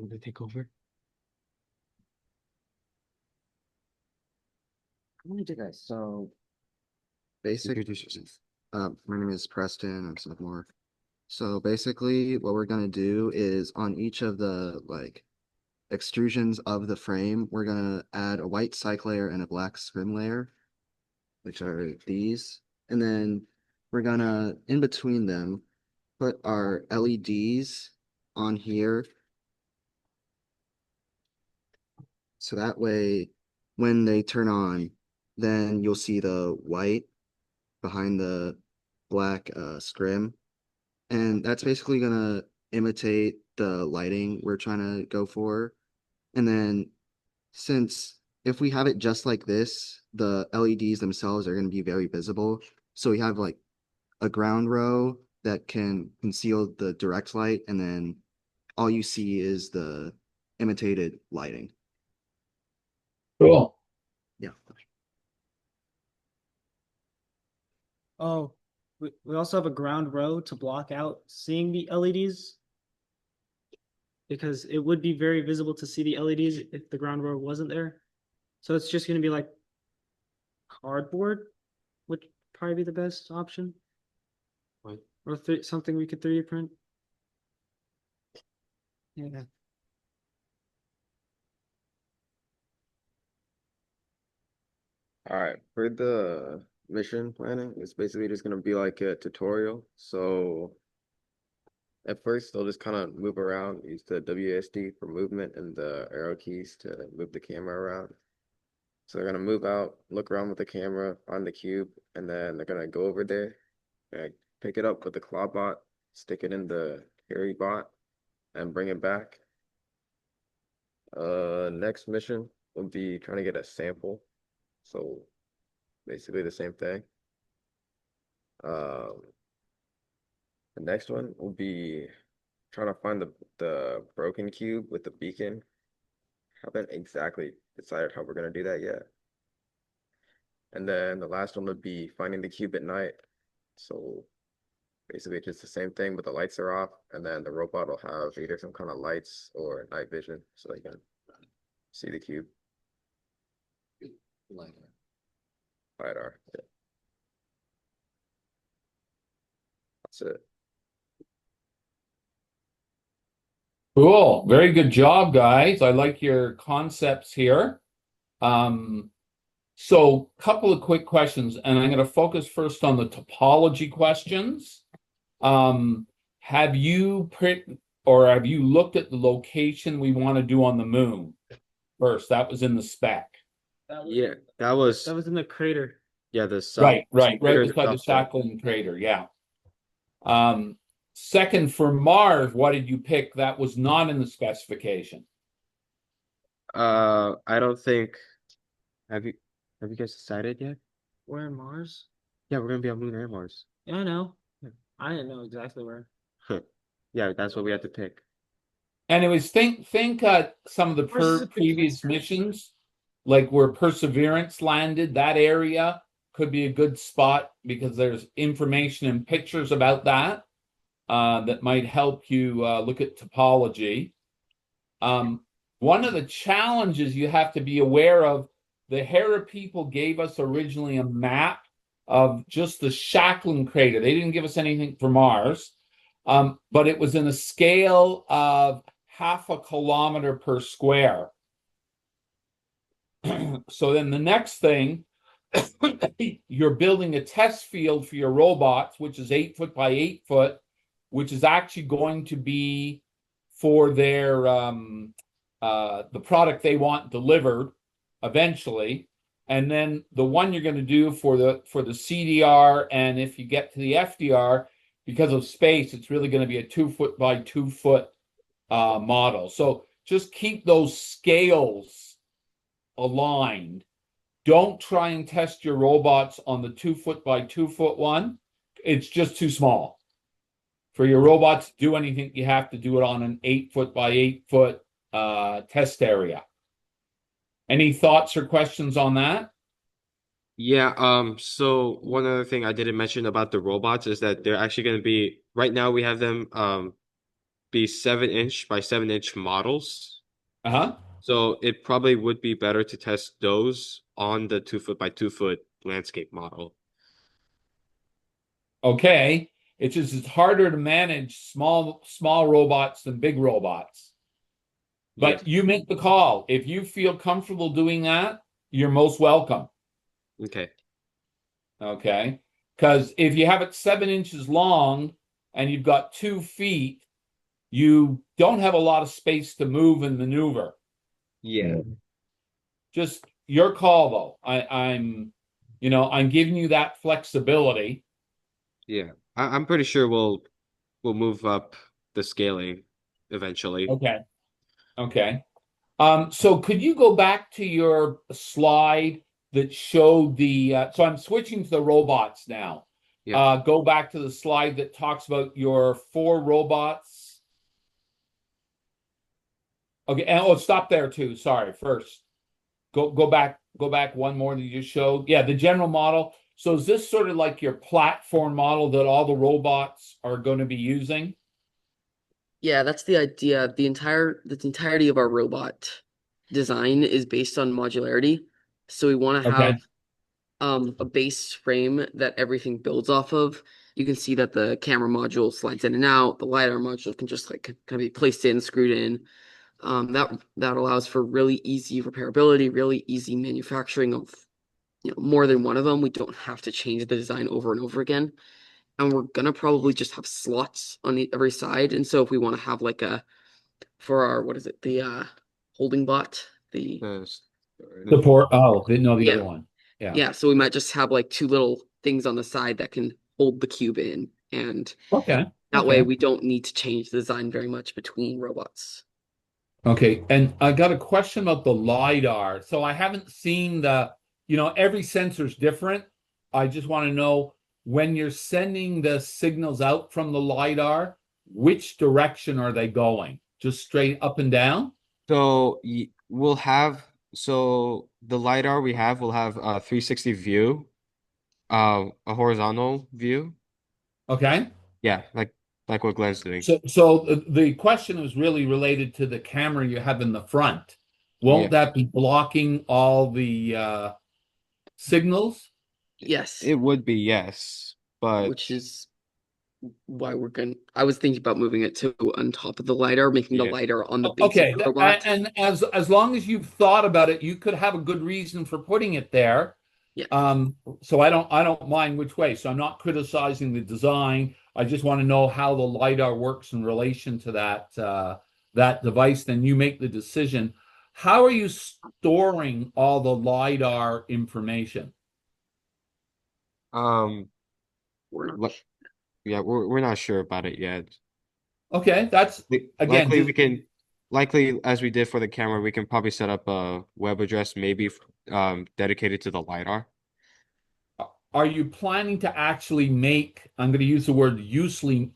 they take over? Let me do this. So my name is Preston. I'm sophomore. So basically what we're gonna do is on each of the like extrusions of the frame, we're gonna add a white cyc layer and a black scrim layer, which are these. And then we're gonna, in between them, put our LEDs on here. So that way, when they turn on, then you'll see the white behind the black scrim. And that's basically gonna imitate the lighting we're trying to go for. And then since if we have it just like this, the LEDs themselves are gonna be very visible. So we have like a ground row that can conceal the direct light, and then all you see is the imitated lighting. Cool. Yeah. Oh, we also have a ground row to block out seeing the LEDs, because it would be very visible to see the LEDs if the ground row wasn't there. So it's just going to be like cardboard, would probably be the best option. What? Or something we could 3D print. Yeah. All right, for the mission planning, it's basically just gonna be like a tutorial. So at first, they'll just kind of move around, use the WSD for movement and the arrow keys to move the camera around. So they're gonna move out, look around with the camera on the cube, and then they're gonna go over there, and pick it up with the claw bot, stick it in the carry bot, and bring it back. Next mission will be trying to get a sample. So basically the same thing. The next one will be trying to find the broken cube with the beacon. Haven't exactly decided how we're gonna do that yet. And then the last one would be finding the cube at night. So basically just the same thing, but the lights are off, and then the robot will have either some kind of lights or night vision so they can see the cube. LiDAR. Yeah. That's it. Cool. Very good job, guys. I like your concepts here. So couple of quick questions, and I'm going to focus first on the topology questions. Have you looked at the location we want to do on the moon first? That was in the spec. Yeah, that was in the crater. Yeah, the south. Right There's beside the south pole. Sakhalin crater. Yeah. Second, for Mars, what did you pick? That was not in the specification. I don't think. Have you guys decided yet? We're in Mars? Yeah, we're gonna be on Moon and Mars. Yeah, I know. I didn't know exactly where. Yeah, that's what we had to pick. Anyways, think some of the previous missions, like where Perseverance landed, that area could be a good spot because there's information and pictures about that that might help you look at topology. One of the challenges you have to be aware of, the HERA people gave us originally a map of just the Sakhalin crater. They didn't give us anything for Mars, but it was in a scale of 0.5 kilometer per square. So then the next thing, you're building a test field for your robots, which is 8 foot by 8 foot, which is actually going to be for their the product they want delivered eventually. And then the one you're going to do for the CDR, and if you get to the FDR, because of space, it's really going to be a 2 foot by 2 foot model. So just keep those scales aligned. Don't try and test your robots on the 2 foot by 2 foot one. It's just too small. For your robots to do anything, you have to do it on an 8 foot by 8 foot test area. Any thoughts or questions on that? Yeah, so one other thing I didn't mention about the robots is that they're actually going to be, right now we have them be 7-inch by 7-inch models. Uh-huh. So it probably would be better to test those on the 2 foot by 2 foot landscape model. Okay. It's just it's harder to manage small robots than big robots. But you make the call. If you feel comfortable doing that, you're most welcome. Okay. Okay. Because if you have it 7 inches long and you've got 2 feet, you don't have a lot of space to move and maneuver. Yeah. Just your call, though. I'm giving you that flexibility. Yeah, I'm pretty sure we'll move up the scaling eventually. Okay. So could you go back to your slide that showed the so I'm switching to the robots now. Yeah. Go back to the slide that talks about your 4 robots. Okay, and stop there too. Sorry. First, go back one more that you just showed. Yeah, the general model. So is this sort of like your platform model that all the robots are going to be using? Yeah, that's the idea. The entirety of our robot design is based on modularity. So we want to have a base frame that everything builds off of. You can see that the camera module slides in and out. The LiDAR module can just like kind of be placed in, screwed in. That allows for really easy repairability, really easy manufacturing of more than one of them. We don't have to change the design over and over again. And we're gonna probably just have slots on every side. And so if we want to have like for our the holding bot, the port. Oh, didn't know the other one. Yeah, so we might just have like 2 little things on the side that can hold the cube in, and that way we don't need to change the design very much between robots. Okay, and I got a question about the LiDAR. So I haven't seen every sensor's different. I just want to know when you're sending the signals out from the LiDAR, which direction are they going? Just straight up and down? So we'll have the LiDAR we have will have a 360 view, a horizontal view. Okay. Yeah, like what Glenn's doing. So the question was really related to the camera you have in the front. Won't Yeah. that be blocking all the signals? Yes, It would be, yes, but which is why I was thinking about moving it to on top of the LiDAR, making the Yeah. LiDAR on the base Okay, of the robot. and as long as you've thought about it, you could have a good reason for putting it there. Yeah. So I don't mind which way. So I'm not criticizing the design. I just want to know how the LiDAR works in relation to that device. Then you make the decision. How are you storing all the LiDAR information? We're not. li- yeah, we're not sure about it yet. Okay, that's again Likely just we can, likely as we did for the camera, we can probably set up a web address maybe dedicated to the LiDAR. Are you planning to actually make, I'm going to use the word loosely,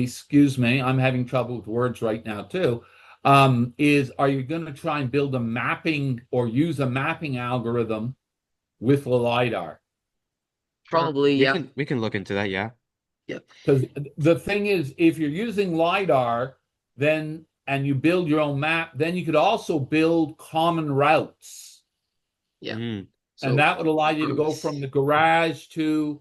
excuse me, I'm having trouble with words right now too. Are you going to try and build a mapping or use a mapping algorithm with the LiDAR? Probably, yeah. We can look into that, yeah. Yep. Because the thing is, if you're using LiDAR, then and you build your own map, then you could also build common routes. Yeah. And that would allow you to go from the garage to,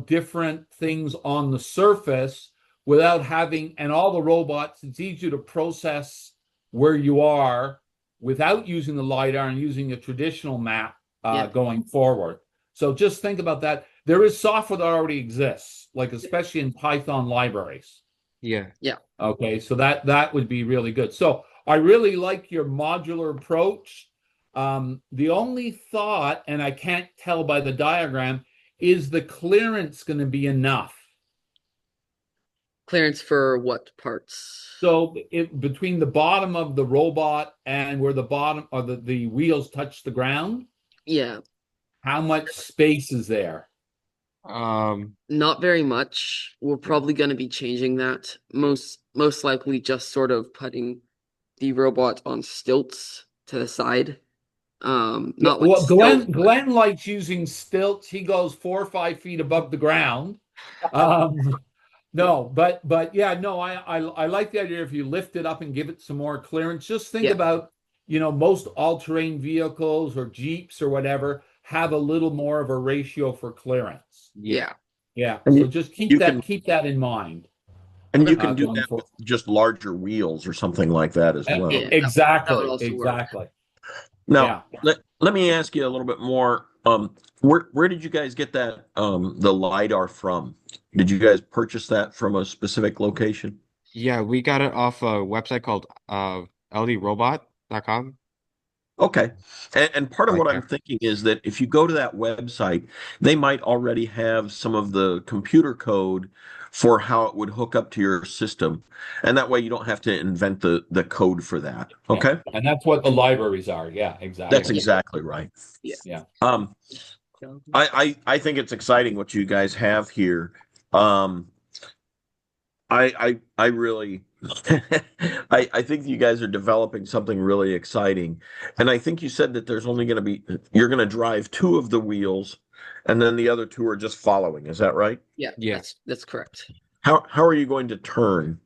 different things on the surface without having, and all the robots, it's easier to process where you are without using the LiDAR and using a traditional map going forward. So just think about that. There is software that already exists, like especially in Python libraries. Yeah. Yeah. Okay, so that would be really good. So I really like your modular approach. The only thought, and I can't tell by the diagram, is the clearance going to be enough? Clearance for what parts? So between the bottom of the robot and where the bottom or the wheels touch the ground? Yeah. How much space is there? Not very much. We're probably going to be changing that. Most likely just sort of putting the robot on stilts to the side. Not like well, stilts, Glenn likes using stilts. He goes 4 or 5 feet above the ground. No, but yeah, no, I like the idea if you lift it up and give it some more clearance. Just think about, most all-terrain vehicles or Jeeps or whatever have a little more of a ratio for clearance. Yeah. Yeah. And So just keep that in mind. And you can do going that forward. with just larger wheels or something like that as well. Exactly. That would also work. Exactly. Now, let me ask you a little bit more. Where did you guys get that the LiDAR from? Did you guys purchase that from a specific location? Yeah, we got it off a website called ldrobot.com. Okay. And part of what I'm thinking is that if you go to that website, they might already have some of the computer code for how it would hook up to your system. And that way you don't have to invent the code for that. Okay. Yeah. And that's what the libraries are. Yeah, exactly. That's exactly right. Yeah. I think it's exciting what you guys have here. I really I think you guys are developing something really exciting. And I think you said that there's only you're going to drive 2 of the wheels and then the other 2 are just following. Is that right? Yeah. That's correct. How are you going to turn?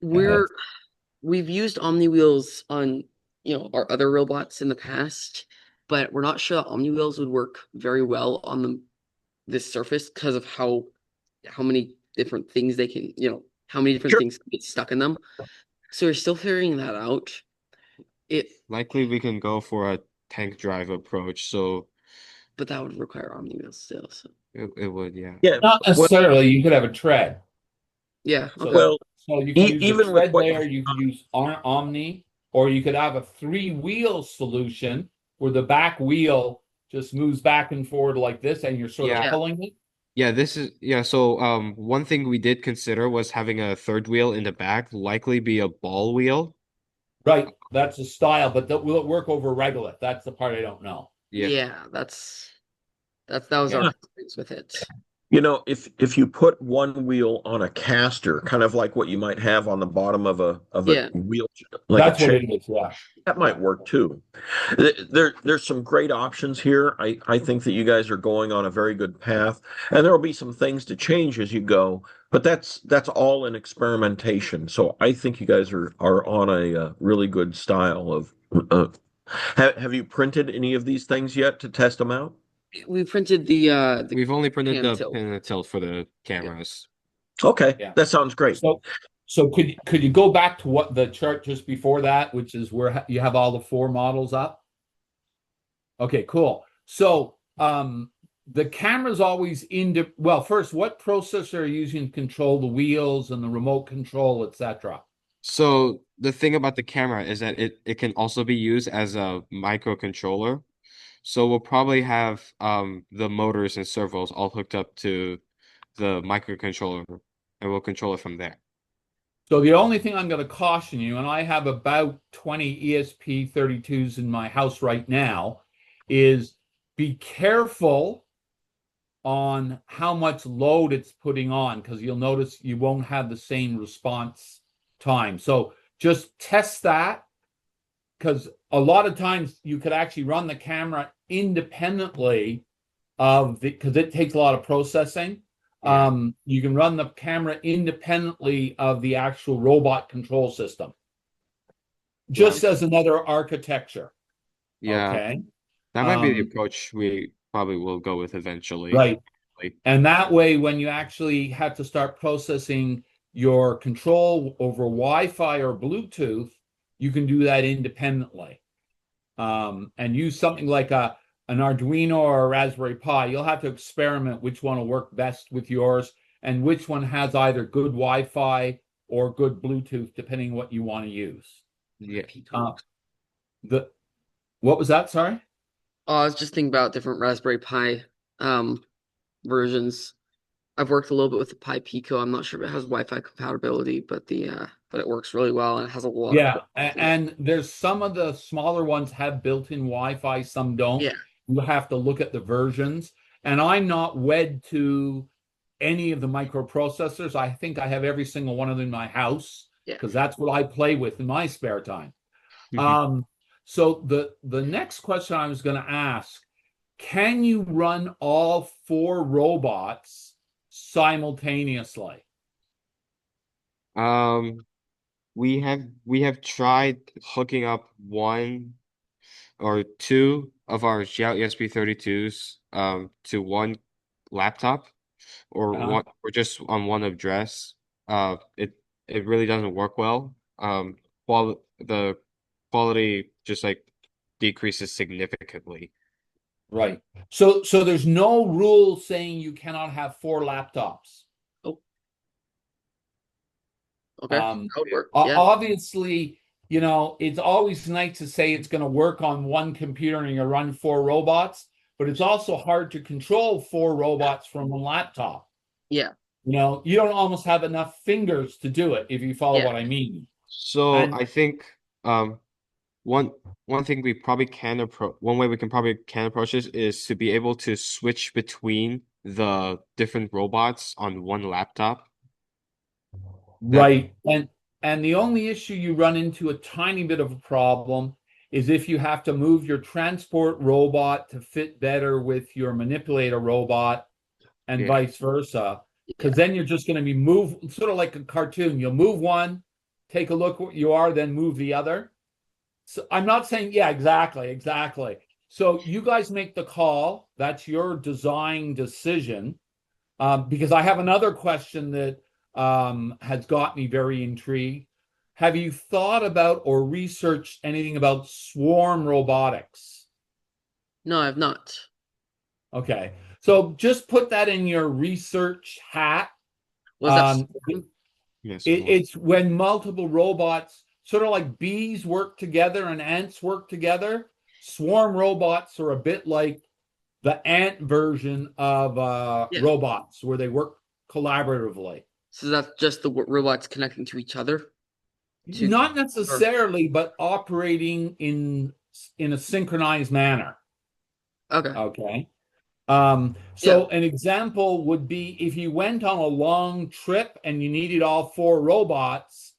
We've used Omni wheels on, our other robots in the past, but we're not sure that Omni wheels would work very well on this surface because of how many different things they can, how many different things can get stuck in them. So we're still figuring that out. Likely we can go for a tank drive approach, but that would require Omni wheels still. So it would, yeah. Yeah. Not necessarily. You could have a tread. Yeah. So you can use even a with tread there, you can use Omni, or you could have a 3-wheel solution where the back wheel just moves back and forward like this and you're sort of pulling it. Yeah, so one thing we did consider was having a third wheel in the back, likely be a ball wheel. Right, that's a style, but will it work over regolith? That's the part I don't know. Yeah, that was our Yeah. experience with it. You know, if you put one wheel on a caster, kind of like what you might have on the bottom of a Yeah. wheel, like a That's what chair, it is, yeah. that might work too. There's some great options here. I think that you guys are going on a very good path, and there will be some things to change as you go, but that's all in experimentation. So I think you guys are on a really good style of. Have you printed any of these things yet to test them out? We printed the We've only printed pan the tilt. pin and tilt for the cameras. Okay, Yeah. that sounds great. So could you go back to what the chart just before that, which is where you have all the 4 models up? Okay, cool. So the camera's always well, first, what processor are you using to control the wheels and the remote control, etc.? So the thing about the camera is that it can also be used as a microcontroller. So we'll probably have the motors and servos all hooked up to the microcontroller, and we'll control it from there. So the only thing I'm going to caution you, and I have about 20 ESP32s in my house right now, is be careful on how much load it's putting on, because you'll notice you won't have the same response time. So just test that, because a lot of times you could actually run the camera independently of because it takes a lot of processing. You can run the camera independently of the actual robot control system, just as another architecture. Yeah, okay, that might be the approach we probably will go with eventually. right. And that way, when you actually have to start processing your control over Wi-Fi or Bluetooth, you can do that independently. And use something like an Arduino or a Raspberry Pi. You'll have to experiment which one will work best with yours and which one has either good Wi-Fi or good Bluetooth, depending what you want to use. Yeah. What was that? Sorry? Oh, I was just thinking about different Raspberry Pi versions. I've worked a little bit with the Pi Pico. I'm not sure if it has Wi-Fi compatibility, but but it works really well and it has a lot. Yeah, and there's some of the smaller ones have built-in Wi-Fi, some don't. Yeah. You have to look at the versions. And I'm not wed to any of the microprocessors. I think I have every single one of them in my house because that's what I play with in my spare time. So the next question I was going to ask, can you run all 4 robots simultaneously? We have tried hooking up 1 or 2 of our Xiao ESP32s to one laptop or one or just on one address. It really doesn't work well. While the quality just like decreases significantly. Right. So there's no rule saying you cannot have 4 laptops. Oh. Okay. That would work. Obviously, it's always nice to say it's going to work on one computer and you run 4 robots, but it's also hard to control 4 robots from one laptop. Yeah. You don't almost have enough fingers to do it, if you follow what I mean. So I think one thing we probably can approach, one way we can approach this is to be able to switch between the different robots on one laptop. Right. And the only issue you run into a tiny bit of a problem is if you have to move your transport robot to fit better with your manipulator robot and vice versa. Because then you're just going to be sort of like a cartoon. You'll move one, take a look what you are, then move the other. So I'm not saying, yeah, exactly. So you guys make the call. That's your design decision. Because I have another question that has got me very intrigued. Have you thought about or researched anything about swarm robotics? No, I've not. Okay. So just put that in your research hat. It's when multiple robots, sort of like bees work together and ants work together. Swarm robots are a bit like the ant version of robots, where they work collaboratively. So that's just the robots connecting to each other? to Not necessarily, but operating in a synchronized manner. Okay. Okay. Yeah. An example would be if you went on a long trip and you needed all 4 robots,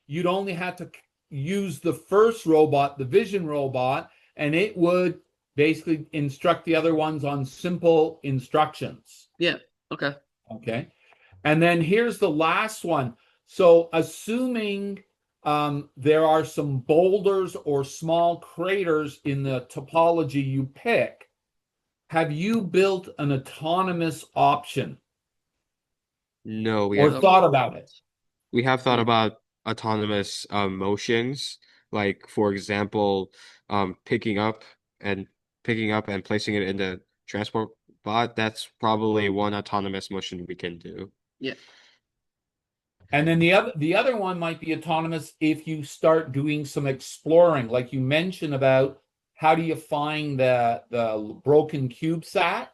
you'd only have to use the first robot, the vision robot, and it would basically instruct the other ones on simple instructions. Yeah. Okay. Okay. And then here's the last one. So assuming there are some boulders or small craters in the topology you pick, have you built an autonomous option No, we or have thought about it? we have thought Yeah. about autonomous motions, like for example, picking up and placing it in the transport bot. That's probably one autonomous motion we can do. Yeah. And then the other one might be autonomous if you start doing some exploring, like you mentioned about how do you find the broken CubeSat?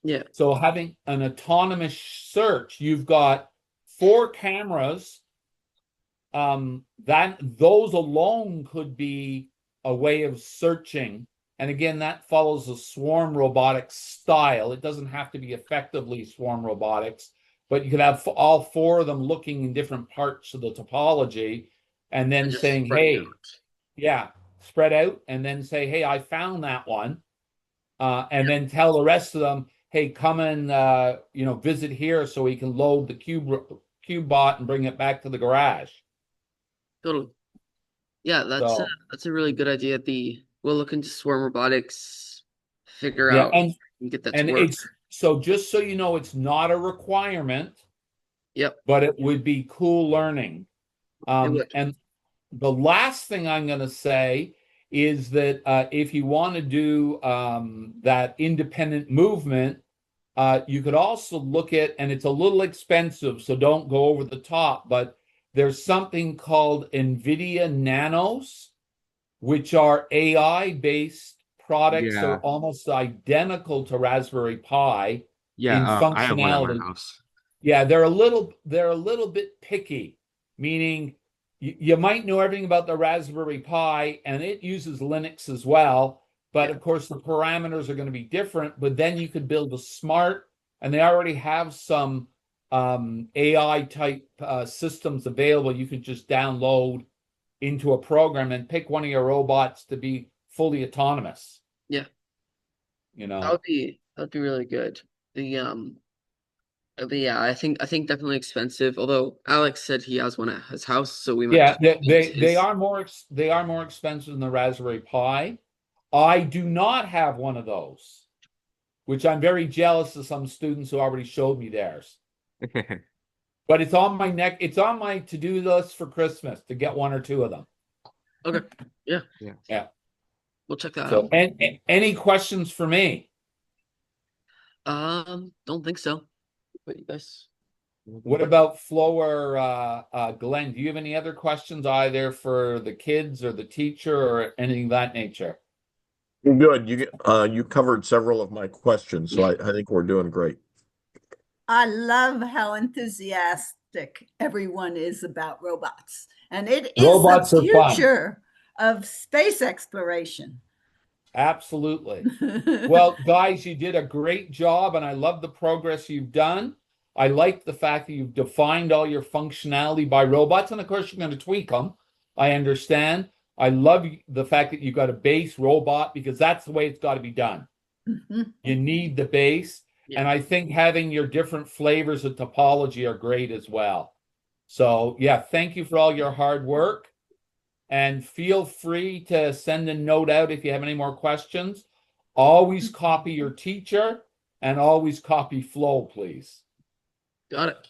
Yeah. So having an autonomous search, you've got 4 cameras. That those alone could be a way of searching. And again, that follows a swarm robotics style. It doesn't have to be effectively swarm robotics, but you could have all 4 of them looking in different parts of the topology and then Just saying, spreading hey, out. yeah, spread out, and then say, hey, I found that one. And then tell the rest of them, hey, come and visit here so we can load the cube bot and bring it back to the garage. Totally. Yeah, that's a really good idea. We'll look into swarm robotics, figure Yeah, out and get that to and work. it's so just so you know, it's not a requirement. Yep. But it would be cool learning. And the last thing I'm going to say is that if you want to do that independent movement, you could also look at, and it's a little expensive, so don't go over the top, but there's something called NVIDIA Nanos, which are AI-based products that are almost identical to Raspberry Pi in I have one at my functionality. house. Yeah, they're a little bit picky, meaning you might know everything about the Raspberry Pi, and it uses Linux as well. But of course, the parameters are going to be different. But then you could build a smart, and they already have some AI type systems available. You could just download into a program and pick one of your robots to be fully autonomous. Yeah. That would be really good. Yeah, I think definitely expensive. Although Alex said he has one at his house, so we might. Yeah, they are more expensive than the Raspberry Pi. I do not have one of those, which I'm very jealous of some students who already showed me theirs. But it's on my to-do list for Christmas to get 1 or 2 of them. Okay. Yeah. Yeah. We'll check that So, out. and any questions for me? Don't think so. But you guys. What about Flo or Glenn? Do you have any other questions either for the kids or the teacher or anything of that nature? Good. You covered several of my questions, so I think we're doing great. I love how enthusiastic everyone is about robots. And it is Robots the are fun. future of space exploration. Absolutely. Well, guys, you did a great job, and I love the progress you've done. I like the fact that you've defined all your functionality by robots, and of course, you're going to tweak them. I understand. I love the fact that you've got a base robot because that's the way it's got to be done. You need the base. Yeah. And I think having your different flavors of topology are great as well. So, yeah, thank you for all your hard work. And feel free to send a note out if you have any more questions. Always copy your teacher and always copy Flo, please. Got it.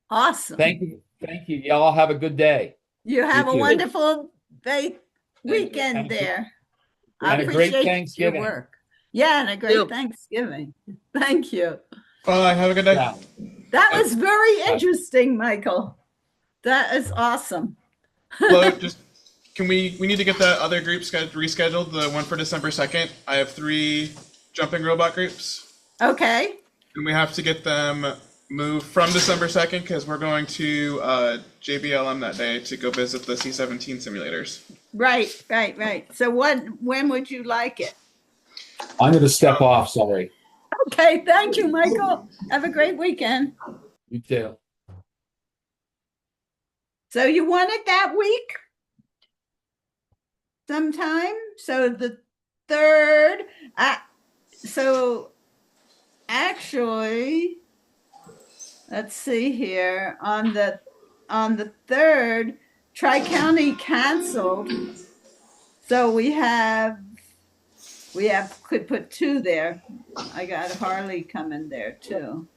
Awesome. Thank you. Thank you. Y'all have a good day. You have a wonderful weekend there. I appreciate your work. Yeah, and a great Thanksgiving. Thank you. Bye. Have a good day. Yeah. That was very interesting, Michael. That is awesome. Flo, we need to get that other group rescheduled, the one for December 2nd. I have 3 jumping robot groups. Okay. And we have to get them move from December 2nd because we're going to JBLM that day to go visit the C-17 simulators. Right. So when would you like it? I'm going to step off, sorry. Okay, thank you, Michael. Have a great weekend. You too. So you want it that week? Sometime? So the 3rd, so actually, let's see here, on the 3rd, Tri-County canceled. So we could put 2 there. I got Harley coming there too.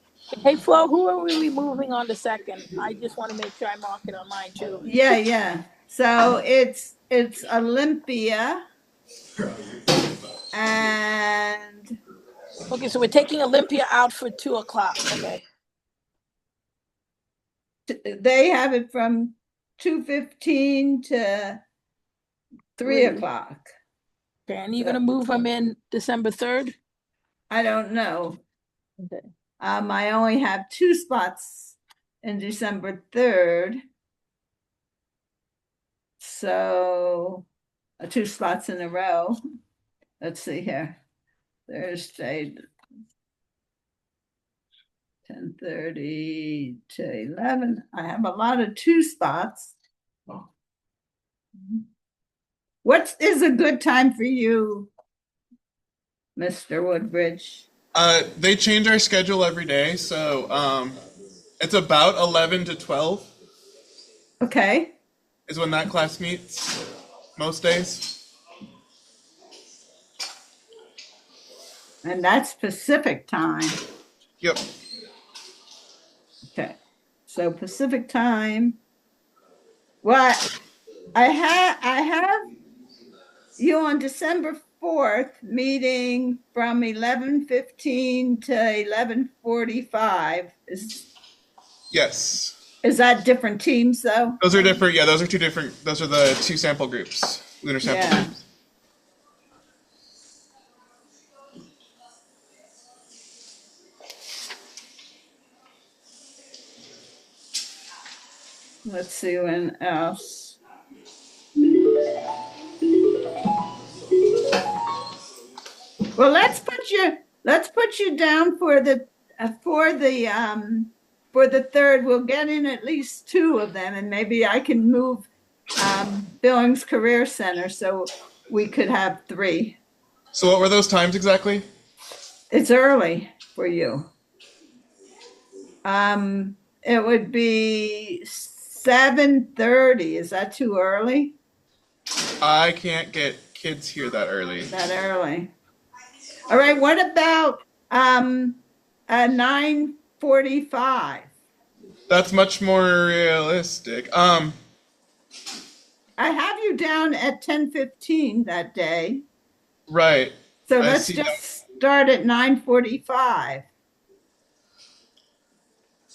Hey Flo, who are we moving on the 2nd? I just want to make sure I mark it on mine too. Yeah. So it's Olympia and okay, so we're taking Olympia out for 2:00. Okay. They have it from 2:15 to 3:00. Okay, and you're gonna move them in December 3rd? I don't know. Okay. I only have 2 spots in December 3rd. So 2 spots in a row. Let's see here. Thursday, 10:30 to 11. I have a lot of 2 spots. What is a good time for you, Mr. Woodbridge? They change our schedule every day, so it's about 11 to 12. Okay. Is when that class meets most days. And that's Pacific time. Yep. Okay. So Pacific time. Well, I have you on December 4th meeting from 11:15 to 11:45. Yes. Is that different teams though? Those are different. Yeah, those are 2 different. Those are the 2 sample groups, lunar sample groups. Let's see when else. Well, let's put you down for the 3rd. We'll get in at least 2 of them, and maybe I can move Billings Career Center so we could have 3. So what were those times exactly? It's early for you. It would be 7:30. Is that too early? I can't get kids here that early. All right, what about 9:45? That's much more realistic. I have you down at 10:15 that day. Right. So let's just start at 9:45.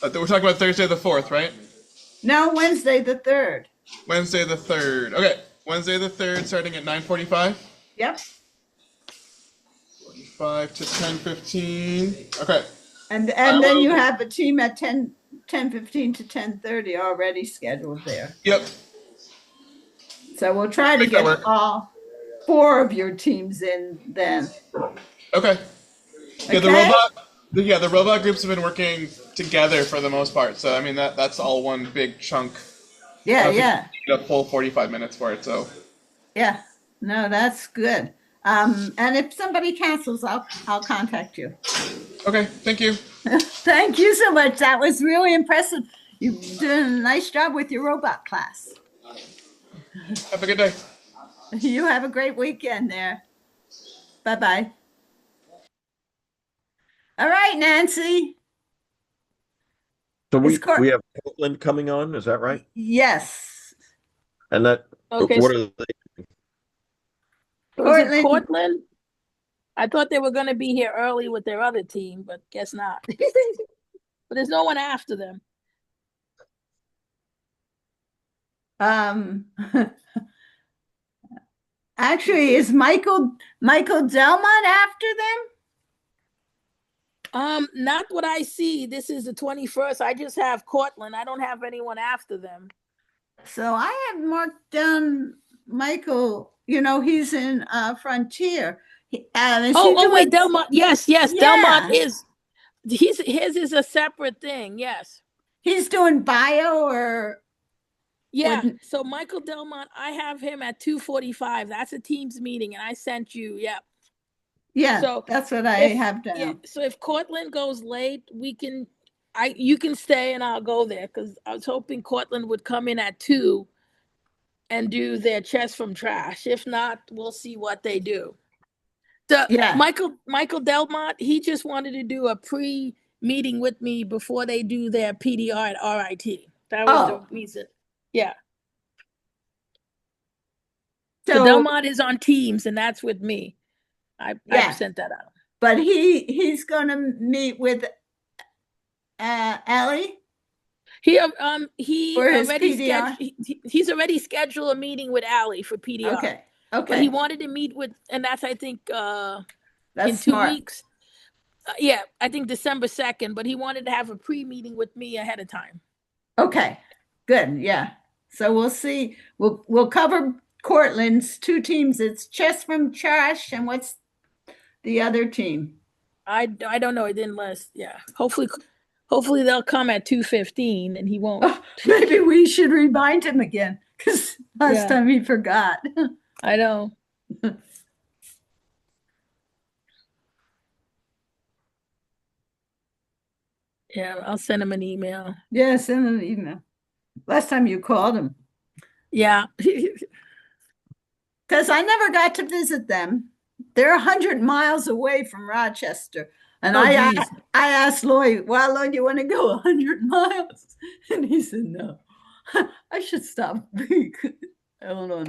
We're talking about Thursday the 4th, right? No, Wednesday the 3rd. Wednesday the 3rd. Okay. Wednesday the 3rd starting at 9:45? Yep. 45 to 10:15. Okay. And then you have a team at 10:15 to 10:30 already scheduled there. Yep. So we'll try to get all 4 of your teams in then. Okay. Yeah, the robot groups have been working together for the most part. So I mean that's all one big chunk. Yeah. A full 45 minutes for it. So. Yeah. No, that's good. And if somebody cancels, I'll contact you. Okay. Thank you. Thank you so much. That was really impressive. You've done a nice job with your robot class. Have a good day. You have a great weekend there. Bye-bye. All right, Nancy. So we have Portland coming on, is that right? Yes. And that okay, what are they? Was it Portland? I thought they were going to be here early with their other team, but guess not. But there's no one after them. Actually, is Michael Delmont after them? Not what I see. This is the 21st. I just have Cortland. I don't have anyone after them. So I have marked down Michael. He's in Frontier. Wait, Delmont. Yes, Yeah. Delmont is. His is a separate thing. Yes. He's doing bio or. Yeah. So Michael Delmont, I have him at 2:45. That's a Teams meeting, and I sent you. Yep. Yeah. So that's what I have down. Yeah. So if Cortland goes late, you can stay and I'll go there because I was hoping Cortland would come in at 2 and do their chess from trash. If not, we'll see what they do. Michael Delmont, he just wanted to do a pre-meeting with me before they do their PDR at RIT. That was the reason. Yeah. So Delmont is on Teams, and that's with me. I sent that out. But he's going to meet with Allie. He's already scheduled a meeting with Allie for PDR. Okay. But he wanted to meet with, and that's I think in 2 smart. weeks. I think December 2nd. But he wanted to have a pre-meeting with me ahead of time. Okay, good. Yeah. So we'll see. We'll cover Cortland's 2 teams. It's chess from trash, and what's the other team? I don't know. It didn't list. Yeah. Hopefully they'll come at 2:15 and he won't. Maybe we should remind him again because last time he forgot. I know. Yeah, I'll send him an email. Yeah, send him an email. Last time you called him. Yeah. Because I never got to visit them. They're 100 miles away from Rochester. And I asked Lloyd, well, Lloyd, you want to go 100 miles? And he said, no. I should stop. Hold on.